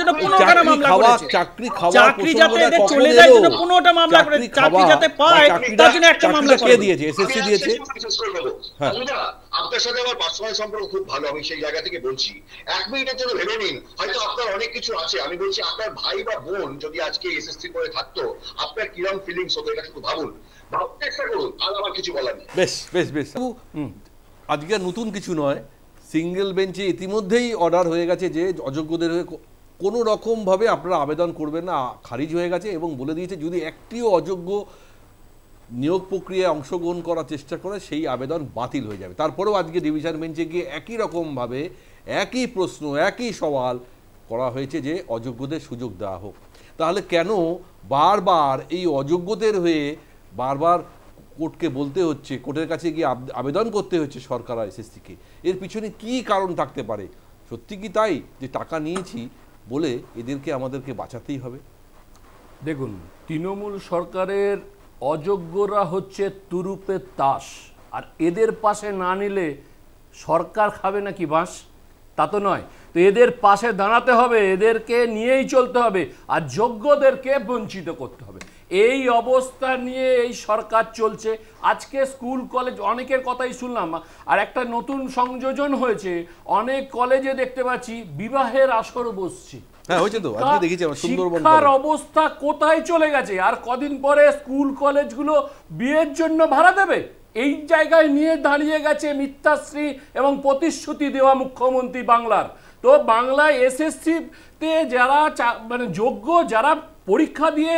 জন্য 15টা মামলা করেছে। চাকরি যাতে এদের চলে যায় জন্য 15টা মামলা করেছে। চাকরি যাতে পায় তার জন্য একটা মামলা কে দিয়েছে? এসএসসি দিয়েছে। আপনার সাথে আমার পার্সোনাল সম্পর্ক খুব ভালো, আমি সেই জায়গা থেকে বলছি। 1 মিনিটের জন্য ভেবে নিন, হয়তো আপনার অনেক কিছু আছে। আমি বলছি আপনার ভাই বা বোন যদি আজকে এসএসসি করে থাকতো, আপনার কিরকম ফিলিংস হতো এটা শুধু ভাবুন, ভাবতে চেষ্টা করুন। আর আমার কিছু বলার নেই। বেশ আজকে নতুন কিছু নয়, সিঙ্গেল বেঞ্চে ইতিমধ্যেই অর্ডার হয়ে গেছে যে অযোগ্যদের হয়ে কোনো রকমভাবে আপনারা আবেদন করবেন না, খারিজ হয়ে গেছে। এবং বলে দিয়েছে যদি একটিও অযোগ্য নিয়োগ প্রক্রিয়ায় অংশগ্রহণ করার চেষ্টা করে সেই আবেদন বাতিল হয়ে যাবে। তারপরেও আজকে ডিভিশন বেঞ্চে গিয়ে একই রকমভাবে একই প্রশ্ন একই সওয়াল করা হয়েছে যে অযোগ্যদের সুযোগ দেওয়া হোক। তাহলে কেন বারবার এই অযোগ্যদের হয়ে বারবার কোর্টকে বলতে হচ্ছে, কোর্টের কাছে গিয়ে আবেদন করতে হচ্ছে সরকার আর এসএসসিকে? এর পিছনে কি কারণ থাকতে পারে? সত্যি কি তাই যে টাকা নিয়েছি বলে এদেরকে আমাদেরকে বাঁচাতেই হবে? দেখুন, তৃণমূল সরকারের অযোগ্যরা হচ্ছে তুরুপের তাস, আর এদের পাশে না নিলে সরকার খাবে নাকি বাঁশ? তা তো নয়। তো এদের পাশে দাঁড়াতে হবে, এদেরকে নিয়েই চলতে হবে, আর যোগ্যদেরকে বঞ্চিত করতে হবে। এই অবস্থা নিয়ে এই সরকার চলছে। আজকে স্কুল কলেজ অনেকের কথাই শুনলাম, আর একটা নতুন সংযোজন হয়েছে, অনেক কলেজে দেখতে পাচ্ছি বিবাহের আসর বসছে। হ্যাঁ, হয়েছে তো, আজকে দেখেছি আমরা সুন্দরবন। শিক্ষার অবস্থা কোথায় চলে গেছে? আর কদিন পরে স্কুল কলেজগুলো বিয়ের জন্য ভাড়া দেবে? এই জায়গায় নিয়ে দাঁড়িয়ে গেছে মিথ্যাশ্রী এবং প্রতিশ্রুতি দেওয়া মুখ্যমন্ত্রী বাংলার। তো বাংলায় এসএসসিতে যারা মানে যোগ্য, যারা পরীক্ষা দিয়ে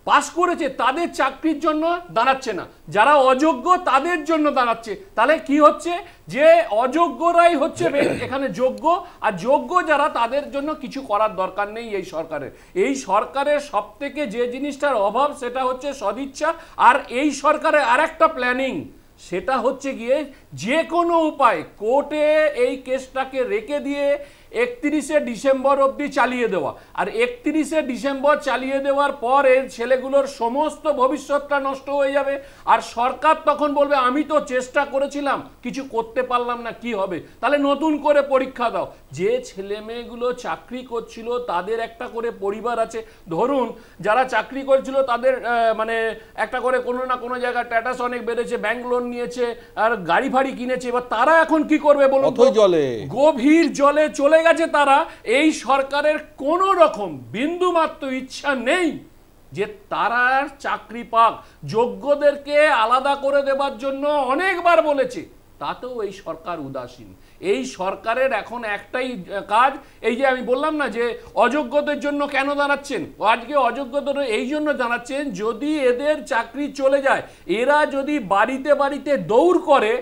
পাস করেছে তাদের চাকরির জন্য দাঁড়াচ্ছে না, যারা অযোগ্য তাদের জন্য দাঁড়াচ্ছে। তাহলে কি হচ্ছে? যে অযোগ্যরাই হচ্ছে এখানে যোগ্য, আর যোগ্য যারা তাদের জন্য কিছু করার দরকার নেই এই সরকারের। এই সরকারের সব থেকে যে জিনিসটার অভাব সেটা হচ্ছে সদিচ্ছা। আর এই সরকারের আর একটা প্ল্যানিং, সেটা হচ্ছে গিয়ে যে কোনো উপায় কোর্টে এই কেসটাকে রেখে দিয়ে 31শে ডিসেম্বর অবধি চালিয়ে দেওয়া। আর 31শে ডিসেম্বর চালিয়ে দেওয়ার পর এর ছেলেগুলোর সমস্ত ভবিষ্যৎটা নষ্ট হয়ে যাবে। আর সরকার তখন বলবে আমি তো চেষ্টা করেছিলাম, কিছু করতে পারলাম না, কি হবে? তাহলে নতুন করে পরীক্ষা দাও। যে ছেলে মেয়েগুলো চাকরি করছিল তাদের একটা করে পরিবার আছে। ধরুন যারা চাকরি করছিল তাদের মানে একটা করে কোনো না কোনো জায়গায় স্ট্যাটাস অনেক বেড়েছে, ব্যাংক লোন নিয়েছে আর গাড়ি ফাড়ি কিনেছে। এবার তারা এখন কি করবে বলুন? গভীর জলে চলে গেছে তারা। এই সরকারের কোনো রকম বিন্দুমাত্র ইচ্ছা নেই যে তারা চাকরি পাক। যোগ্যদেরকে আলাদা করে দেবার জন্য অনেকবার বলেছে, তাতেও এই সরকার উদাসীন। এই সরকারের এখন একটাই কাজ, এই যে আমি বললাম না যে অযোগ্যদের জন্য কেন দাঁড়াচ্ছেন, আজকে অযোগ্যদের এই জন্য দাঁড়াচ্ছেন যদি এদের চাকরি চলে যায়, এরা যদি বাড়িতে বাড়িতে দৌড় করে,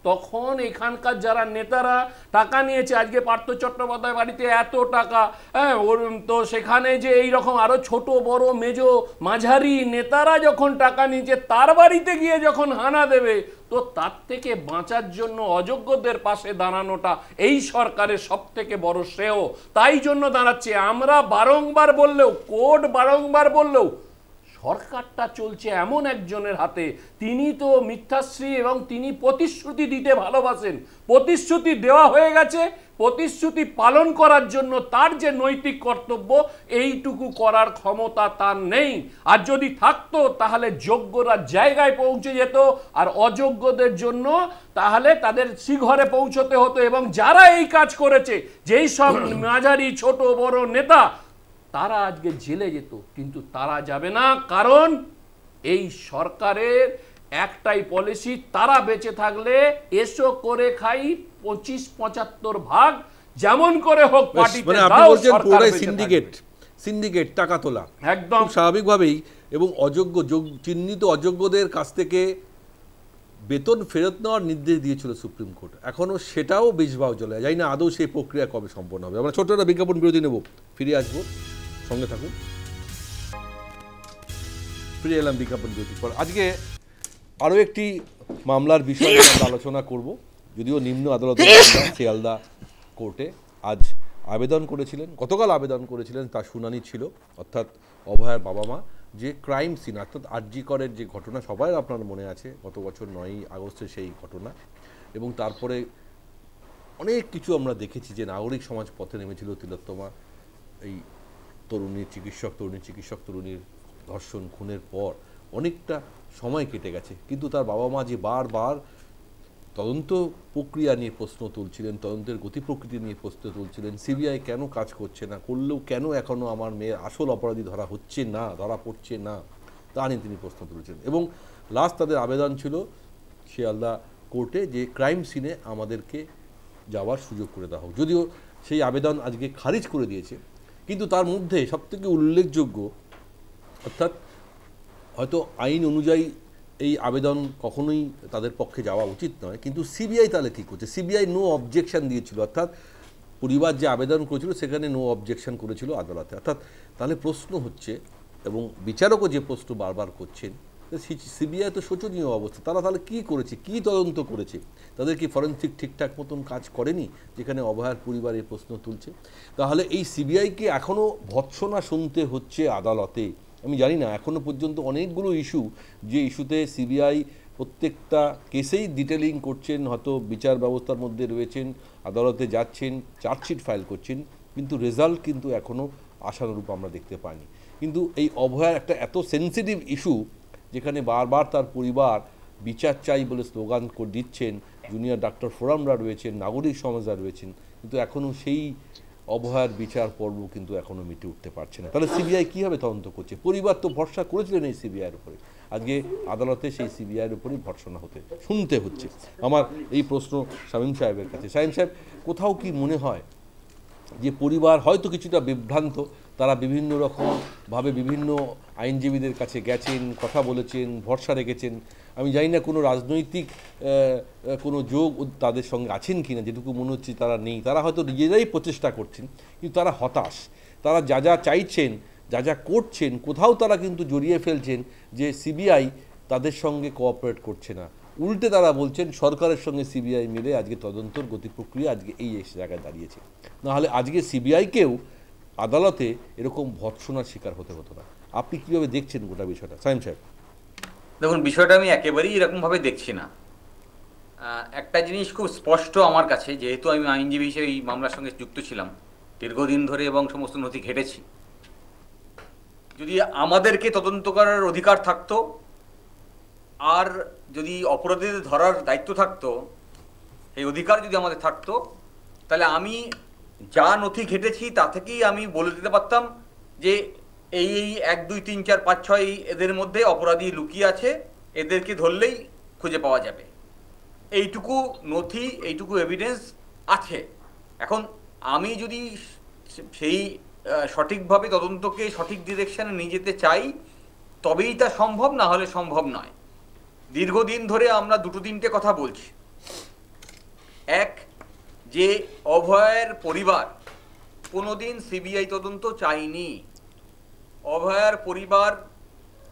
তখন এখানকার যারা নেতারা টাকা নিয়েছে, আজকে পার্থ চট্টোপাধ্যায় বাড়িতে এত টাকা, হ্যাঁ, তো সেখানে যে এই রকম আরো ছোট বড় মেজো মাঝারি নেতারা যখন টাকা নিয়েছে তার বাড়িতে গিয়ে যখন হানা দেবে, তো তার থেকে বাঁচার জন্য অযোগ্যদের পাশে দাঁড়ানোটা এই সরকারের সব থেকে বড় শ্রেয়। তাই জন্য দাঁড়াচ্ছে। আমরা বারংবার বললেও, কোর্ট বারংবার বললেও, সরকারটা চলছে এমন একজনের হাতে, তিনি তো মিথ্যাশ্রী এবং তিনি প্রতিশ্রুতি দিতে ভালোবাসেন। প্রতিশ্রুতি দেওয়া হয়ে গেছে, প্রতিশ্রুতি পালন করার জন্য তার যে নৈতিক কর্তব্য, এইটুকু করার ক্ষমতা তার নেই। আর যদি থাকতো তাহলে যোগ্যরা জায়গায় পৌঁছে যেত, আর অযোগ্যদের জন্য তাহলে তাদের শিঘরে পৌঁছতে হতো। এবং যারা এই কাজ করেছে, যেই সব মাঝারি ছোট বড় নেতা, তারা আজকে জেলে যেত, কিন্তু তারা যাবে না। কারণ এই সরকারের একটাই পলিসি, তারা বেঁচে থাকলে এসো করে খাই 25-75 ভাগ, যেমন করে হোক পার্টিতে দাও। সিন্ডিকেট টাকা তোলা একদম স্বাভাবিকভাবেই। এবং অযোগ্য চিহ্নিত অযোগ্যদের কাছ থেকে বেতন ফেরত নেওয়ার নির্দেশ দিয়েছিল সুপ্রিম কোর্ট। এখনো সেটাও বেশবাও চলে, যাই না আদৌ সেই প্রক্রিয়া কবে সম্পন্ন হবে। আমরা ছোট্ট একটা বিজ্ঞাপন বিরতি নেব, ফিরে আসবো, সঙ্গে থাকুন। ফিরে এলাম বিজ্ঞাপন বিরতির পর। আজকে আরও একটি মামলার বিষয়ে আমরা আলোচনা করব। যদিও নিম্ন আদালতের শিয়ালদা কোর্টে আজ আবেদন করেছিলেন, গতকাল আবেদন করেছিলেন, তার শুনানি ছিল। অর্থাৎ অভয়ার বাবা মা যে ক্রাইম সিন, অর্থাৎ আরজি করের যে ঘটনা সবাই আপনার মনে আছে, গত বছর 9ই আগস্টের সেই ঘটনা, এবং তারপরে অনেক কিছু আমরা দেখেছি যে নাগরিক সমাজ পথে নেমেছিল। তিলোত্তমা এই তরুণীর ধর্ষণ খুনের পর অনেকটা সময় কেটে গেছে, কিন্তু তার বাবা মা যে বারবার তদন্ত প্রক্রিয়া নিয়ে প্রশ্ন তুলছিলেন, তদন্তের গতি প্রকৃতি নিয়ে প্রশ্ন তুলছিলেন, সিবিআই কেন কাজ করছে না, করলেও কেন এখনও আমার মেয়ের আসল অপরাধী ধরা পড়ছে না, তা নিয়ে তিনি প্রশ্ন তুলছেন। এবং লাস্ট তাদের আবেদন ছিল শিয়ালদা কোর্টে যে ক্রাইম সিনে আমাদেরকে যাওয়ার সুযোগ করে দেওয়া হোক। যদিও সেই আবেদন আজকে খারিজ করে দিয়েছে, কিন্তু তার মধ্যে সবথেকে উল্লেখযোগ্য, অর্থাৎ হয়তো আইন অনুযায়ী এই আবেদন কখনোই তাদের পক্ষে যাওয়া উচিত নয়, কিন্তু সিবিআই তাহলে কী করছে? সিবিআই নো অবজেকশন দিয়েছিল, অর্থাৎ পরিবার যে আবেদন করেছিল সেখানে নো অবজেকশন করেছিল আদালতে। অর্থাৎ তাহলে প্রশ্ন হচ্ছে, এবং বিচারকও যে প্রশ্ন বারবার করছেন, সিবিআই তো শোচনীয় অবস্থা, তারা তাহলে কী করেছে, কী তদন্ত করেছে? তাদের কি ফরেন্সিক ঠিকঠাক মতন কাজ করেনি যেখানে অভয়ার পরিবার এই প্রশ্ন তুলছে? তাহলে এই সিবিআইকে এখনও ভৎসনা শুনতে হচ্ছে আদালতে। আমি জানি না, এখনও পর্যন্ত অনেকগুলো ইস্যু, যে ইস্যুতে সিবিআই প্রত্যেকটা কেসেই ডিটেলিং করছেন, হয়তো বিচার ব্যবস্থার মধ্যে রয়েছেন, আদালতে যাচ্ছেন, চার্জশিট ফাইল করছেন, কিন্তু রেজাল্ট কিন্তু এখনও আশানুরূপ আমরা দেখতে পাইনি। কিন্তু এই অভয়ার একটা এত সেন্সিটিভ ইস্যু, যেখানে বারবার তার পরিবার বিচার চাই বলে স্লোগান দিচ্ছেন, জুনিয়র ডাক্তার ফোরামরা রয়েছেন, নাগরিক সমাজরা রয়েছেন, কিন্তু এখনও সেই অভয়ার বিচার পর্ব কিন্তু এখনও মিটে উঠতে পারছে না। তাহলে সিবিআই কীভাবে তদন্ত করছে? পরিবার তো ভরসা করেছিলেন এই সিবিআইয়ের উপরে, আজকে আদালতে সেই সিবিআইয়ের উপরেই ভর্সনা শুনতে হচ্ছে। আমার এই প্রশ্ন শামীম সাহেবের কাছে। শামীম সাহেব, কোথাও কি মনে হয় যে পরিবার হয়তো কিছুটা বিভ্রান্ত, তারা বিভিন্ন রকমভাবে বিভিন্ন আইনজীবীদের কাছে গেছেন, কথা বলেছেন, ভরসা রেখেছেন, আমি জানি না কোনো রাজনৈতিক কোনো যোগ তাদের সঙ্গে আছেন কি না, যেটুকু মনে হচ্ছে তারা নেই, তারা হয়তো নিজেরাই প্রচেষ্টা করছেন, কিন্তু তারা হতাশ, তারা যা যা চাইছেন, যা যা করছেন, কোথাও তারা কিন্তু জড়িয়ে ফেলছেন যে সিবিআই তাদের সঙ্গে কোঅপারেট করছে না, উল্টে তারা বলছেন সরকারের সঙ্গে সিবিআই মিলে আজকে তদন্তর গতি প্রক্রিয়া আজকে এই জায়গায় দাঁড়িয়েছে, নাহলে আজকে সিবিআইকেও আদালতে এরকম ভৎসনার শিকার হতে হতো না। আপনি কীভাবে দেখছেন গোটা বিষয়টা শামীম সাহেব? দেখুন, বিষয়টা আমি একেবারেই এরকমভাবে দেখছি না। একটা জিনিস খুব স্পষ্ট আমার কাছে, যেহেতু আমি আইনজীবী হিসেবে এই মামলার সঙ্গে যুক্ত ছিলাম দীর্ঘদিন ধরে এবং সমস্ত নথি ঘেটেছি, যদি আমাদেরকে তদন্ত করার অধিকার থাকতো আর যদি অপরাধীদের ধরার দায়িত্ব থাকতো, এই অধিকার যদি আমাদের থাকতো, তাহলে আমি যা নথি ঘেটেছি তা থেকেই আমি বলে দিতে পারতাম যে এই 1, 2, 3, 4, 5, 6 এদের মধ্যে অপরাধী লুকিয়ে আছে, এদেরকে ধরলেই খুঁজে পাওয়া যাবে। এইটুকু নথি, এইটুকু এভিডেন্স আছে। এখন আমি যদি সেই সঠিকভাবে তদন্তকে সঠিক ডিরেকশনে নিয়ে যেতে চাই, তবেই তা সম্ভব, না হলে সম্ভব নয়। দীর্ঘদিন ধরে আমরা 2-3টে কথা বলছি। এক, যে অভয়ের পরিবার কোনোদিন সিবিআই তদন্ত চায়নি। অভয়ার পরিবার,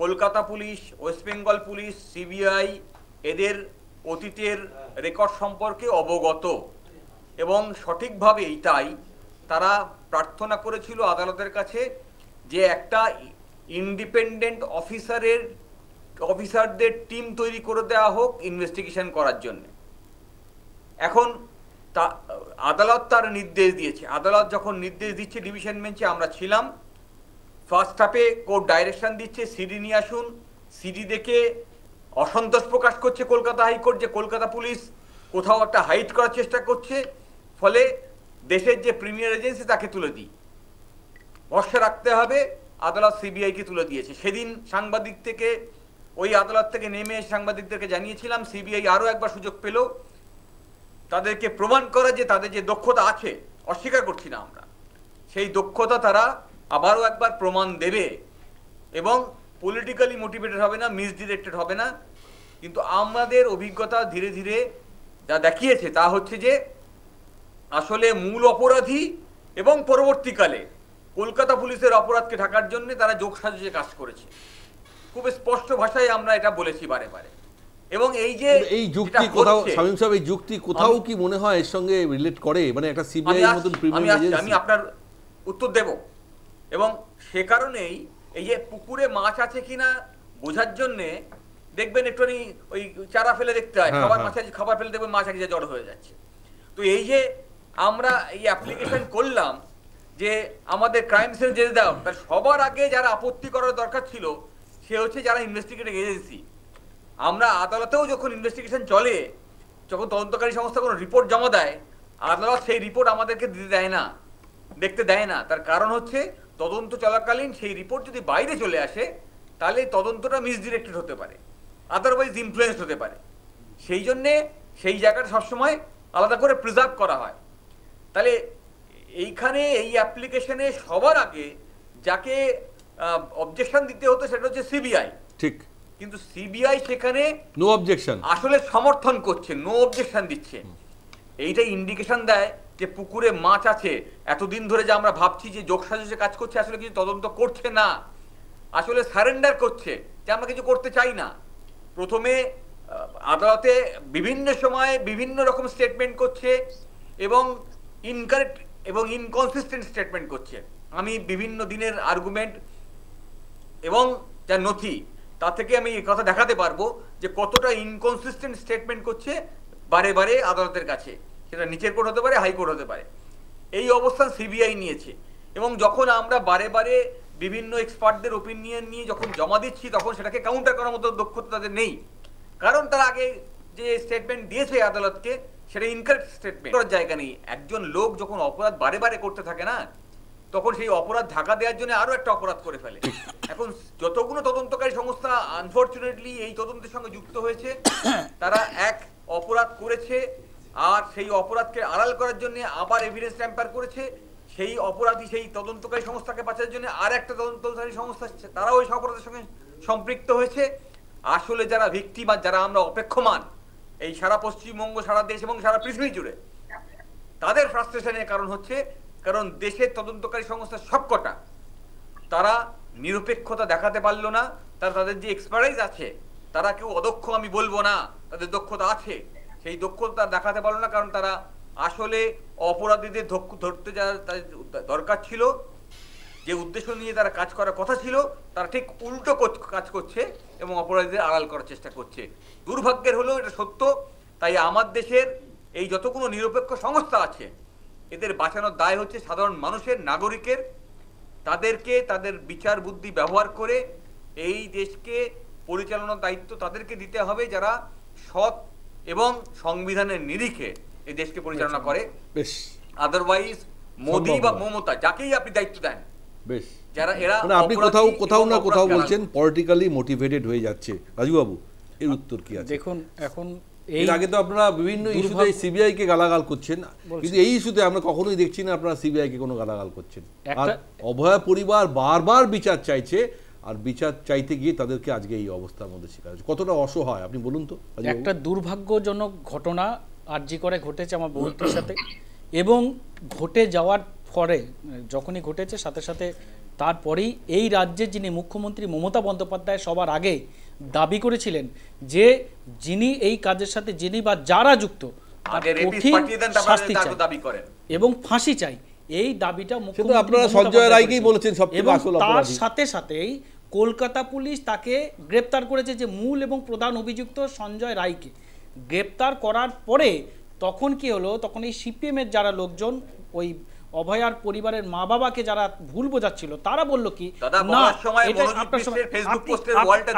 Kolkata police, West Bengal police, CBI এদের অতীতের রেকর্ড সম্পর্কে অবগত, এবং সঠিকভাবেই তাই তারা প্রার্থনা করেছিল আদালতের কাছে যে একটা ইন্ডিপেন্ডেন্ট অফিসারদের টিম তৈরি করে দেওয়া হোক ইনভেস্টিগেশন করার জন্য। এখন আদালত তার নির্দেশ দিয়েছে। আদালত যখন নির্দেশ দিচ্ছে, ডিভিশন বেঞ্চে আমরা ছিলাম, ফার্স্ট হাফে কোর্ট ডাইরেকশন দিচ্ছে সিডি নিয়ে আসুন। সিডি দেখে অসন্তোষ প্রকাশ করছে কলকাতা হাইকোর্ট যে কলকাতা পুলিশ কোথাও একটা হাইড করার চেষ্টা করছে, ফলে দেশের যে প্রিমিয়ার এজেন্সি তাকে তুলে দিই, ভরসা রাখতে হবে। আদালত সিবিআইকে তুলে দিয়েছে। সেদিন সাংবাদিক থেকে, ওই আদালত থেকে নেমে সাংবাদিকদেরকে জানিয়েছিলাম, সিবিআই আরও একবার সুযোগ পেল তাদেরকে প্রমাণ করা যে তাদের যে দক্ষতা আছে, অস্বীকার করছি না আমরা, সেই দক্ষতা তারা আবারও একবার প্রমাণ দেবে এবং পলিটিক্যালি মোটিভেটেড হবে না, মিসডিরেক্টেড হবে না। কিন্তু আমাদের অভিজ্ঞতা ধীরে ধীরে যা দেখিয়েছে তা হচ্ছে যে আসলে মূল অপরাধী এবং পরবর্তীকালে কলকাতা পুলিশের অপরাধকে ঢাকার জন্য তারা যোগসাজশে কাজ করেছে। খুব স্পষ্ট ভাষায় আমরা এটা বলেছি বারে বারে। এবং এই যে এই যুক্তি কোথাও, শামীম সাহেব, এই যুক্তি কোথাও কি মনে হয় এর সঙ্গে রিলেট করে? মানে একটা সিবিআই এর মতন প্রিমিয়ার এজেন্সি। আমি আপনার উত্তর দেব, এবং সে কারণেই এই যে পুকুরে মাছ আছে কিনা বোঝার জন্য দেখবেন একটুখানি ওই চারা ফেলে দেখতে হয়, খাবার মাছ আছে, খাবার ফেলে দেখবেন মাছ একদিকে জড়ো হয়ে যাচ্ছে। তো এই যে আমরা এই অ্যাপ্লিকেশন করলাম যে আমাদের ক্রাইম সেল যেতে দাও, তার সবার আগে যারা আপত্তি করার দরকার ছিল সে হচ্ছে যারা ইনভেস্টিগেটিং এজেন্সি। আমরা আদালতেও যখন ইনভেস্টিগেশন চলে, যখন তদন্তকারী সংস্থা কোনো রিপোর্ট জমা দেয়, আদালত সেই রিপোর্ট আমাদেরকে দিতে দেয় না, দেখতে দেয় না। তার কারণ হচ্ছে তদন্ত চলাকালীন সেই রিপোর্ট যদি বাইরে চলে আসে তাহলে তদন্তটা মিসডিরেক্টেড হতে পারে, আদারওয়াইজ ইনফ্লুয়েন্সড হতে পারে। সেই জন্যে সেই জায়গাটা সবসময় আলাদা করে প্রিজার্ভ করা হয়। তাহলে এইখানে এই অ্যাপ্লিকেশনে সবার আগে যাকে অবজেকশন দিতে হতো সেটা হচ্ছে সিবিআই। ঠিক। কিন্তু সিবিআই সেখানে নো অবজেকশন আসলে সমর্থন করছে, নো অবজেকশন দিচ্ছে। এইটা ইন্ডিকেশন দেয় যে পুকুরে মাছ আছে। এতদিন ধরে যে আমরা ভাবছি যে যোগসাজশে কাজ করছে, আসলে কিছু তদন্ত করছে না, আসলে সারেন্ডার করছে যে আমরা কিছু করতে চাই না। প্রথমে আদালতে বিভিন্ন সময়ে বিভিন্ন রকম স্টেটমেন্ট করছে এবং ইনকারেক্ট এবং ইনকনসিস্টেন্ট স্টেটমেন্ট করছে। আমি বিভিন্ন দিনের আর্গুমেন্ট এবং যা নথি তা থেকে আমি এই কথা দেখাতে পারবো যে কতটা ইনকনসিস্টেন্ট স্টেটমেন্ট করছে বারে বারে আদালতের কাছে, সেটা নিচের কোর্ট হতে পারে, হাইকোর্ট হতে পারে। এই অবস্থান সিবিআই নিয়েছে এবং যখন আমরা বারে বারে বিভিন্ন এক্সপার্টদের ওপিনিয়ন নিয়ে যখন জমা দিচ্ছি তখন সেটাকে কাউন্টার করার মতো দক্ষতা তাদের নেই, কারণ তারা আগে যে স্টেটমেন্ট দিয়েছে আদালতকে সেটা ইনকারেক্ট স্টেটমেন্ট করার জায়গা নেই। একজন লোক যখন অপরাধ বারে বারে করতে থাকে না, তখন সেই অপরাধ ঢাকা দেওয়ার জন্য আরো একটা অপরাধ করে ফেলে। এখন যতগুলো তদন্তকারী সংস্থা আনফরচুনেটলি এই তদন্তের সঙ্গে যুক্ত হয়েছে, তারা এক অপরাধ করেছে আর সেই অপরাধকে আড়াল করার জন্য আবার এভিডেন্স ট্যাম্পার করেছে। সেই অপরাধী সেই তদন্তকারী সংস্থাকে বাঁচার জন্য আর একটা তদন্তকারী সংস্থা তারাও ওই অপরাধের সঙ্গে সম্পৃক্ত হয়েছে। আসলে যারা ভিকটিম আর যারা আমরা অপেক্ষমান এই সারা পশ্চিমবঙ্গ, সারা দেশ এবং সারা পৃথিবী জুড়ে, তাদের ফ্রাস্ট্রেশনের কারণ হচ্ছে কারণ দেশের তদন্তকারী সংস্থা সবকটা তারা নিরপেক্ষতা দেখাতে পারলো না। তাদের যে এক্সপার্টাইজ আছে, তারা কেউ অদক্ষ আমি বলবো না, তাদের দক্ষতা আছে, সেই দক্ষতা দেখাতে পারলো না, কারণ তারা আসলে অপরাধীদের ধরতে যা দরকার ছিল, যে উদ্দেশ্য নিয়ে তারা কাজ করার কথা ছিল, তারা ঠিক উল্টো কাজ করছে এবং অপরাধীদের আড়াল করার চেষ্টা করছে। দুর্ভাগ্যের হলো এটা সত্য। তাই আমার দেশের এই যতগুলো নিরপেক্ষ সংস্থা আছে, এদের বাঁচানোর দায় হচ্ছে সাধারণ মানুষের, নাগরিকের। তাদেরকে তাদের বিচার বুদ্ধি ব্যবহার করে এই দেশকে পরিচালনার দায়িত্ব তাদেরকে দিতে হবে, যারা সৎ এবং সংবিধানের নিরিখে এই দেশকে পরিচালনা করে। আদারওয়াইজ মোদি বা মমতা যাকেই আপনি দায়িত্ব দেন, বেশ যারা এরা মানে আপনি কোথাও না কোথাও বলছেন পলিটিক্যালি মোটিভেটেড হয়ে যাচ্ছে। রাজুবাবু, এর উত্তর কি আছে? দেখুন, এখন এর আগে তো আপনারা বিভিন্ন ইস্যুতে সিবিআই কে গালাগাল করছেন, কিন্তু এই ইস্যুতে আমরা কখনোই দেখছি না আপনারা সিবিআই কে কোনো গালাগাল করছেন। আর অভয়া পরিবার বারবার বিচার চাইছে, আর বিচার চাইতে গিয়ে তাদেরকে আজকে এই অবস্থার মধ্যে শিকার হচ্ছে। কতটা অসহায় আপনি বলুন তো। একটা দুর্ভাগ্যজনক ঘটনা আরজি করে ঘটেছে আমার বন্ধুর সাথে, এবং ঘটে যাওয়ার পরে যখনই ঘটেছে সাথে সাথে তারপরেই এই রাজ্যের যিনি মুখ্যমন্ত্রী মমতা বন্দ্যোপাধ্যায় সবার আগে দাবি করেছিলেন যে যিনি এই কাজের সাথে যিনি বা যারা যুক্ত শাস্তি চাই এবং ফাঁসি চাই, এই দাবিটা আপনারা সঞ্জয় রায়কেই বলেছেন সবথেকে আসল অপরাধী। তার সাথে সাথেই কলকাতা পুলিশ তাকে গ্রেপ্তার করেছে, যে মূল এবং প্রধান অভিযুক্ত সঞ্জয় রায়কে গ্রেপ্তার করার পরে তখন কি হলো, তখন এই সিপিএম এর যারা লোকজন ওই অভয়ার পরিবারের মা বাবাকে যারা ভুল বোঝাচ্ছিল, তারা বললো কি না,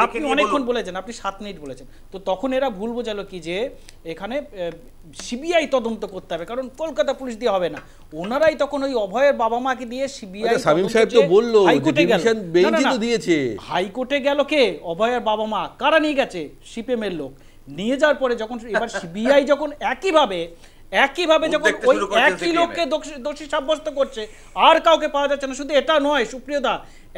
আপনি অনেকক্ষণ বলেছেন, আপনি 7 মিনিট বলেছেন, তো তখন এরা ভুল বোঝালো কি যে এখানে সিবিআই তদন্ত করতে হবে, কারণ কলকাতা পুলিশ দিয়ে হবে না। ওনারাই তখন ওই অভয়ের বাবা মাকে দিয়ে সিবিআই শামীম সাহেব তো বললো ডিভিশন বেঞ্চই তো দিয়েছে, হাইকোর্টে গেল কে, অভয়ের বাবা মা, কারা নিয়ে গেছে, সিপিএম এর লোক নিয়ে যাওয়ার পরে যখন এবার সিবিআই যখন একইভাবে যখন ওই একই লোককে দোষী সাব্যস্ত করছে, আর কাউকে পাওয়া যাচ্ছে না। শুধু এটা নয় সুপ্রিয়দা,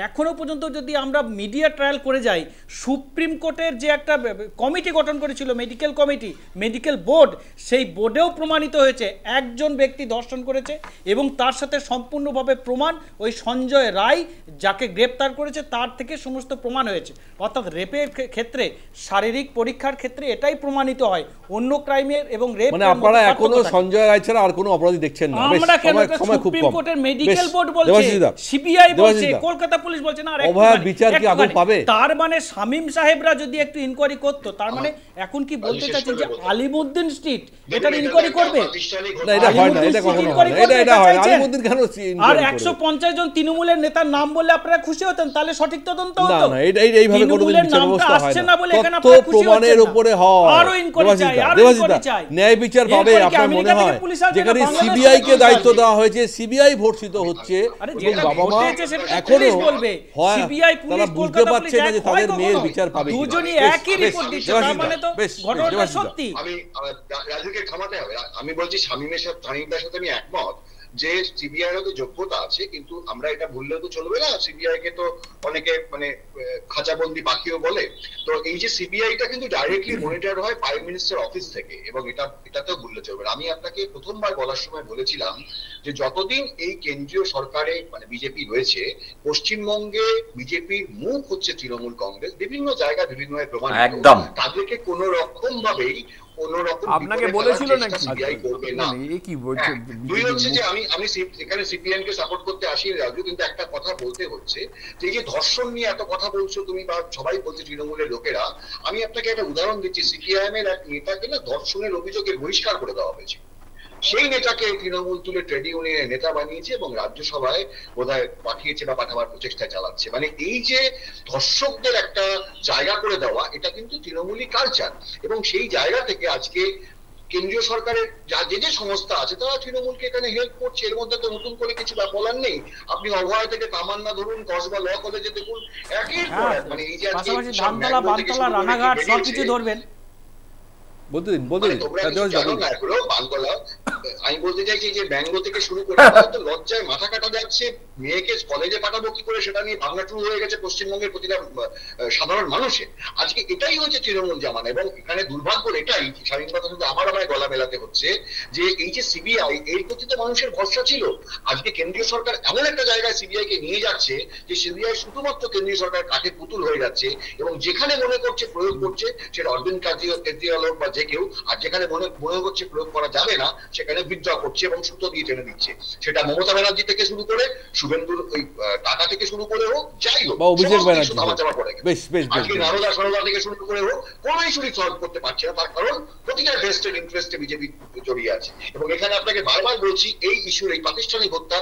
এখনো পর্যন্ত যদি আমরা মিডিয়া ট্রায়াল করে যাই, সুপ্রিম কোর্টের যে একটা কমিটি গঠন করেছিল, মেডিকেল কমিটি, মেডিকেল বোর্ড, সেই বোর্ডেও প্রমাণিত হয়েছে একজন ব্যক্তি ধর্ষণ করেছে, এবং তার সাথে সম্পূর্ণভাবে প্রমাণ ওই সঞ্জয় রায় যাকে গ্রেপ্তার করেছে তার থেকে সমস্ত প্রমাণ হয়েছে। অর্থাৎ রেপের ক্ষেত্রে, শারীরিক পরীক্ষার ক্ষেত্রে এটাই প্রমাণিত হয়, অন্য ক্রাইমের এবং রেপ মানে আপনারা এখনো সঞ্জয় রায় ছাড়া আর কোনো অপরাধী দেখছেন না। আমরা কেন, সুপ্রিম কোর্টের মেডিকেল বোর্ড বলছে, সিবিআই বলছে, কলকাতা পুলিশ বলছে না, অভয়ার বিচার কি আদৌ পাবে? তার মানে শামীম সাহেবরা যদি একটু ইনকোয়ারি করতো, তার মানে এখন কি বলতে চাচ্ছেন যে আলিমুদ্দিন স্ট্রিট এটার ইনকোয়ারি করবে? না, এটা হয় না, এটা কখনো হয় না, এটা হয় না। আলিমুদ্দিন কেন আর 150 জন তৃণমূলের নেতার নাম বললে আপনারা খুশি হতেন, তাহলে সঠিক তদন্ত হতো। না, এইভাবে কোনো বিচার ব্যবস্থা হয় না, তথ্য প্রমাণের উপরে হয়। আরো ইনকোয়ারি চাই, আরো ইনকোয়ারি চাই, ন্যায় বিচার পাবে। আপনার মনে হয় যেখানে সিবিআই কে দায়িত্ব দেওয়া হয়েছে, সিবিআই ভর্ষিত হচ্ছে, এবং বাবা মা এখনো বলবে সিবিআই পুলিশ বুঝতে পারছে না যে তাদের মেয়ের বিচার পাবে। দুজনই একই রিপোর্ট দিচ্ছে, তার মানে তো ঘটনাটা সত্যি। আমি রাজুকে থামাতে হবে। আমি বলছি শামীমের সাথে আমি একমত, যে সিবিআই এর তো যোগ্যতা আছে, কিন্তু আমরা এটা ভুললেও তো চলবে না, সিবিআই কে তো অনেকে মানে খাঁচাবন্দি পাখিও বলে। তো এই যে সিবিআইটা কিন্তু ডাইরেক্টলি মনিটর হয় প্রাইম মিনিস্টার অফিস থেকে, এবং এটাতেও ভুললে চলবে না। আমি আপনাকে প্রথমবার বলার সময় বলেছিলাম যে যতদিন এই কেন্দ্রীয় সরকারে মানে বিজেপি রয়েছে, পশ্চিমবঙ্গে বিজেপির মুখ হচ্ছে তৃণমূল কংগ্রেস। বিভিন্ন জায়গায় বিভিন্ন প্রমাণ, একদম তাদেরকে কোন রকম ভাবেই আপনাকে বলেছিল নাকি সিবিআই করবে না। এই কি বলছেন? দুই হচ্ছে যে আমি এখানে সিপিএম কে সাপোর্ট করতে আসি রাজু, কিন্তু একটা কথা বলতে হচ্ছে যে এই যে ধর্ষণ নিয়ে এত কথা বলছো তুমি বা সবাই বলছে তৃণমূলের লোকেরা, আমি আপনাকে একটা উদাহরণ দিচ্ছি। সিপিআইএম এর এক নেতাকে না ধর্ষণের অভিযোগে বহিষ্কার করে দেওয়া হয়েছে। সেই নেতাকে তৃণমূল তুলে ট্রেড ইউনিয়নের নেতা বানিয়েছে এবং রাজ্যসভায় বোধহয় পাঠিয়েছে বা পাঠাবার প্রচেষ্টায় চালাচ্ছে। মানে এই যে ধর্ষকদের একটা জায়গা করে দেওয়া, এটা কিন্তু তৃণমূলী কালচার। এবং সেই জায়গা থেকে আজকে কেন্দ্রীয় সরকারের যে যে সংস্থা আছে তারা তৃণমূলকে এখানে হেল্প করছে। এর মধ্যে তো নতুন করে কিছু বলার নেই। আপনি অভয় থেকে তামান্না ধরুন, কসবা ল কলেজে দেখুন, একই মানে এই যে পাশাপাশি ধানতলা, বানতলা, রানাঘাট সবকিছু ধরবেন। বলতে দিন আমি বলতে চাইছি যে ব্যাঙ্গ থেকে শুরু করে লজ্জায় মাথা কাটা যাচ্ছে। মেয়েকে কলেজে পাঠাবো কি করে সেটা নিয়ে ভাবনা শুরু হয়ে গেছে পশ্চিমবঙ্গের প্রতিটা সাধারণ মানুষের। আজকে এটাই হচ্ছে তৃণমূল জামানা। এবং এখানে দুর্ভাগ্য এটাই, স্বাধীনতা শুধু আমার গলা মেলাতে হচ্ছে যে এই যে সিবিআই, এর প্রতি তো মানুষের ভরসা ছিল। আজকে কেন্দ্রীয় সরকার এমন একটা জায়গায় সিবিআই কে নিয়ে যাচ্ছে যে সিবিআই শুধুমাত্র কেন্দ্রীয় সরকার কাঠের পুতুল হয়ে যাচ্ছে, এবং যেখানে মনে করছে প্রয়োগ করছে, সেটা অরবিন্দ কেজরিওয়াল হোক বা যে কেউ, আর যেখানে মনে হচ্ছে প্রয়োগ করা যাবে না সেখানে বিদ্রোহ করছে এবং সুতো দিয়ে টেনে দিচ্ছে। সেটা মমতা ব্যানার্জি থেকে শুরু করে শুভেন্দুর ওই টাকা থেকে শুরু করে হোক, যাই হোক, আজকে নারদা সরদা থেকে শুরু করে হোক, কোন ইস্যুই সলভ করতে পারছে না। তার কারণ প্রতিটা ভেস্টেড ইন্টারেস্টে বিজেপি জড়িয়ে আছে। এবং এখানে আপনাকে বারবার বলছি, এই ইস্যুর এই প্রাতিষ্ঠানিক হত্যা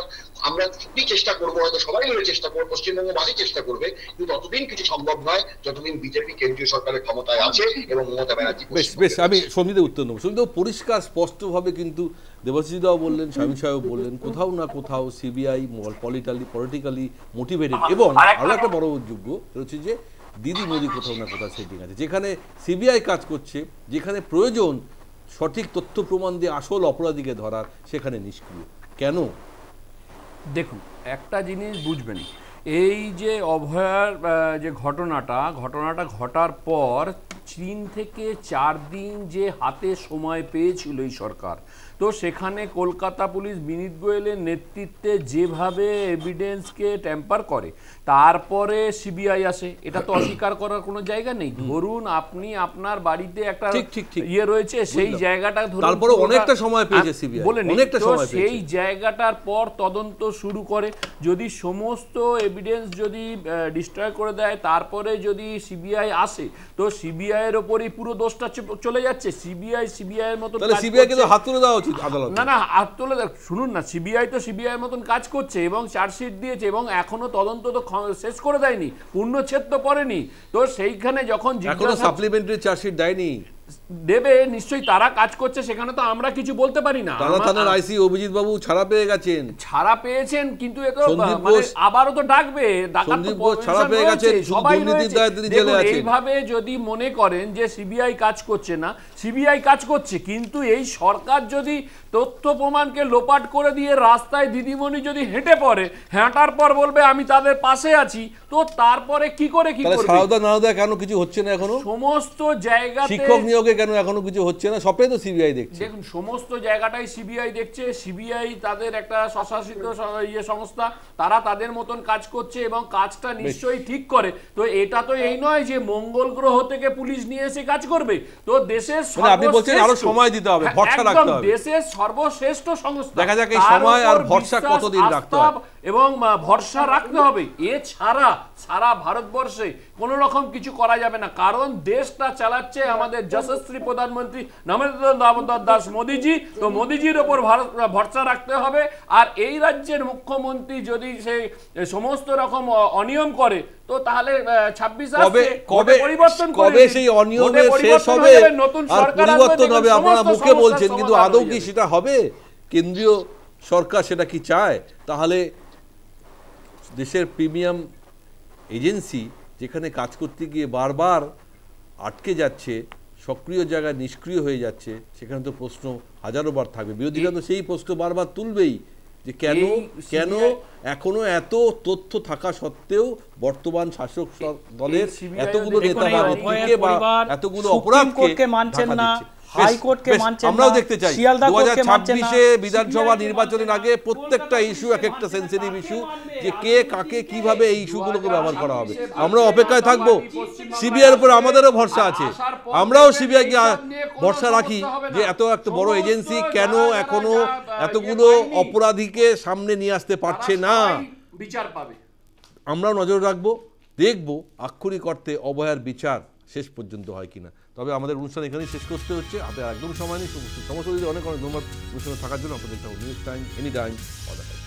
আমরা সত্যি চেষ্টা করবো, হয়তো সবাই মিলে চেষ্টা করবো, পশ্চিমবঙ্গবাসী চেষ্টা করবে, কিন্তু ততদিন কিছু সম্ভব নয় যতদিন বিজেপি কেন্দ্রীয় সরকারের ক্ষমতায় আছে এবং মমতা ব্যানার্জি। বেশ, আমি সমিতি উত্তর নেব। সমিতি পরিষ্কার স্পষ্টভাবে কিন্তু দেবাশিস দাও বললেন, স্বামী সাহেব বললেন, কোথাও না কোথাও সিবিআই পলিটিক্যালি মোটিভেটেড। এবং আরো একটা বড় যোগ্য হচ্ছে যে দিদি মোদি কোথাও না কোথাও সেটিং আছে, যেখানে সিবিআই কাজ করছে, যেখানে প্রয়োজন সঠিক তথ্য প্রমাণ দিয়ে আসল অপরাধীকে ধরার, সেখানে নিষ্ক্রিয়। কেন? দেখুন, একটা জিনিস বুঝবেন, এই যে অভয়ার যে ঘটনাটা ঘটার পর 3 থেকে 4 দিন যে হাতে সময় পেয়েছিল এই সরকার, তো সেখানে কলকাতা পুলিশ বিনীত গোয়েলের নেতৃত্বে যেভাবে এভিডেন্সকে ট্যাম্পার করে, তারপরে সিবিআই আসে, এটা তো অস্বীকার করার কোনো জায়গা নেই। ধরুন আপনি আপনার বাড়িতে একটা ইয়ে রয়েছে, সেই জায়গাটা ধরুন তারপরে অনেকটা সময় পেয়েছে সিবিআই, অনেকটা সময় পেয়েছে, সেই জায়গাটার পর তদন্ত শুরু করে, যদি সমস্ত এভিডেন্স যদি ডিস্ট্রয় করে দেয়, তারপরে যদি সিবিআই আসে, তো সিবিআই এর উপরই পুরো দোষটা চলে যাচ্ছে। সিবিআই এর মতো তাহলে সিবিআই কে তো হাত তুলে দেওয়া উচিত আদালতে। না, হাত তুলে শুনুন না, সিবিআই তো সিবিআই এর মতন কাজ করছে এবং চার্জশিট দিয়েছে এবং এখনো তদন্ত তো শেষ করে দেয়নি, পূর্ণচ্ছেদ তো পড়েনি। তো সেইখানে যখন এখনো সাপ্লিমেন্টারি চার্জশিট দেয়নি, দেবে নিশ্চয়ই, তারা কাজ করছে, সেখানে তো আমরা কিছু বলতে পারি না। থানার আইসি অভিজিৎ বাবু ছাড়া পেয়েছেন, কিন্তু এ তো মানে আবারও তো ডাকবে, এইভাবে যদি মনে করেন যে সিবিআই কাজ করছে না, সিবিআই কাজ করছে, কিন্তু এই সরকার যদি তথ্য প্রমাণকে লোপাট করে দিয়ে রাস্তায় দিদিমণি যদি হেঁটে পড়ে, হাঁটার পর বলবে আমি তাদের পাশে আছি, তো তারপরে কি করে কি করবে? নারদা কেন কিছু হচ্ছে না এখনো? সমস্ত জায়গাতে শিক্ষক নিয়োগে কেন এখনো কিছু হচ্ছে না? সবটাই তো সিবিআই দেখছে। দেখুন, সমস্ত জায়গাটাই সিবিআই দেখছে। সিবিআই তাদের একটা স্বশাসিত সংস্থা, তারা তাদের মতন কাজ করছে এবং কাজটা নিশ্চয়ই ঠিক করে। তো এটা তো এই নয় যে মঙ্গল গ্রহ থেকে পুলিশ নিয়ে এসে কাজ করবে। তো দেশের আপনি বলছেন আরো সময় দিতে হবে, ভরসা রাখতে হবে, দেশের সর্বশ্রেষ্ঠ সংস্থা, দেখা যাক এই সময় আর ভরসা কতদিন রাখতে হবে এবং ভরসা রাখতে হবে। এছাড়া সারা ভারতবর্ষে কোন রকম কিছু করা যাবে না, কারণ দেশটা চালাচ্ছে আমাদের যশস্বী প্রধানমন্ত্রী নরেন্দ্র দামোদর দাস মোদিজি। তো মোদিজির ওপর ভরসা রাখতে হবে। আর এই রাজ্যের মুখ্যমন্ত্রী যদি সেই সমস্ত রকম অনিয়ম করে, তো তাহলে 26 আসছে, কবে পরিবর্তন কবে সেই অনিয়মে শেষ হবে, নতুন সরকার পরিবর্তন হবে। আপনারা মুখে বলছেন, কিন্তু আদৌ কি সেটা হবে? কেন্দ্রীয় সরকার সেটা কি চায়? তাহলে দেশের প্রিমিয়াম এজেন্সি যেখানে কাজ করতে গিয়ে বারবার আটকে যাচ্ছে, সক্রিয় জায়গায় নিষ্ক্রিয় হয়ে যাচ্ছে, সেখানে তো প্রশ্ন হাজারো বার থাকবে। বিরোধীরা তো সেই প্রশ্ন বারবার তুলবেই যে কেন কেন CBI এখনো এত তথ্য থাকা সত্ত্বেও বর্তমান শাসক দলের CBI এতগুলো দেখুন, নেতা এই বা অভয়ের ব্যক্তিকে বা পরিবার এতগুলো সুপ্রিম অপরাধকে কোর্টকে মানছেন ঢাকা না, দিচ্ছে। হাইকোর্টকে বেশ, মানছেন আমরাও না, দেখতে চাই শিয়ালদা কোর্টকে মানছেন না, 2026-এ বিধানসভা CBI নির্বাচনের আগে প্রত্যেকটা ইস্যু এক একটা সেন্সিটিভ ইস্যু, যে কে কাকে কিভাবে এই ইস্যুগুলোকে ব্যবহার করা হবে। আমরা অপেক্ষায় থাকবো, সিবিআইয়ের উপর আমাদেরও ভরসা আছে, আমরাও সিবিআইকে ভরসা রাখি যে এত একটা বড় এজেন্সি কেন এখনো এতগুলো অপরাধীকে সামনে নিয়ে আসতে পারছে না। বিচার পাবে। আমরাও নজর রাখবো, দেখবো আক্ষরিক অর্থে অভয়ার বিচার শেষ পর্যন্ত হয় কিনা। তবে আমাদের অনুষ্ঠান এখানেই শেষ করতে হচ্ছে, হাতে একদম সময় নেই। সমস্ত অনেক অনেক ধন্যবাদ অনুষ্ঠানে থাকার জন্য। আপনাদের news time, any time, all the time.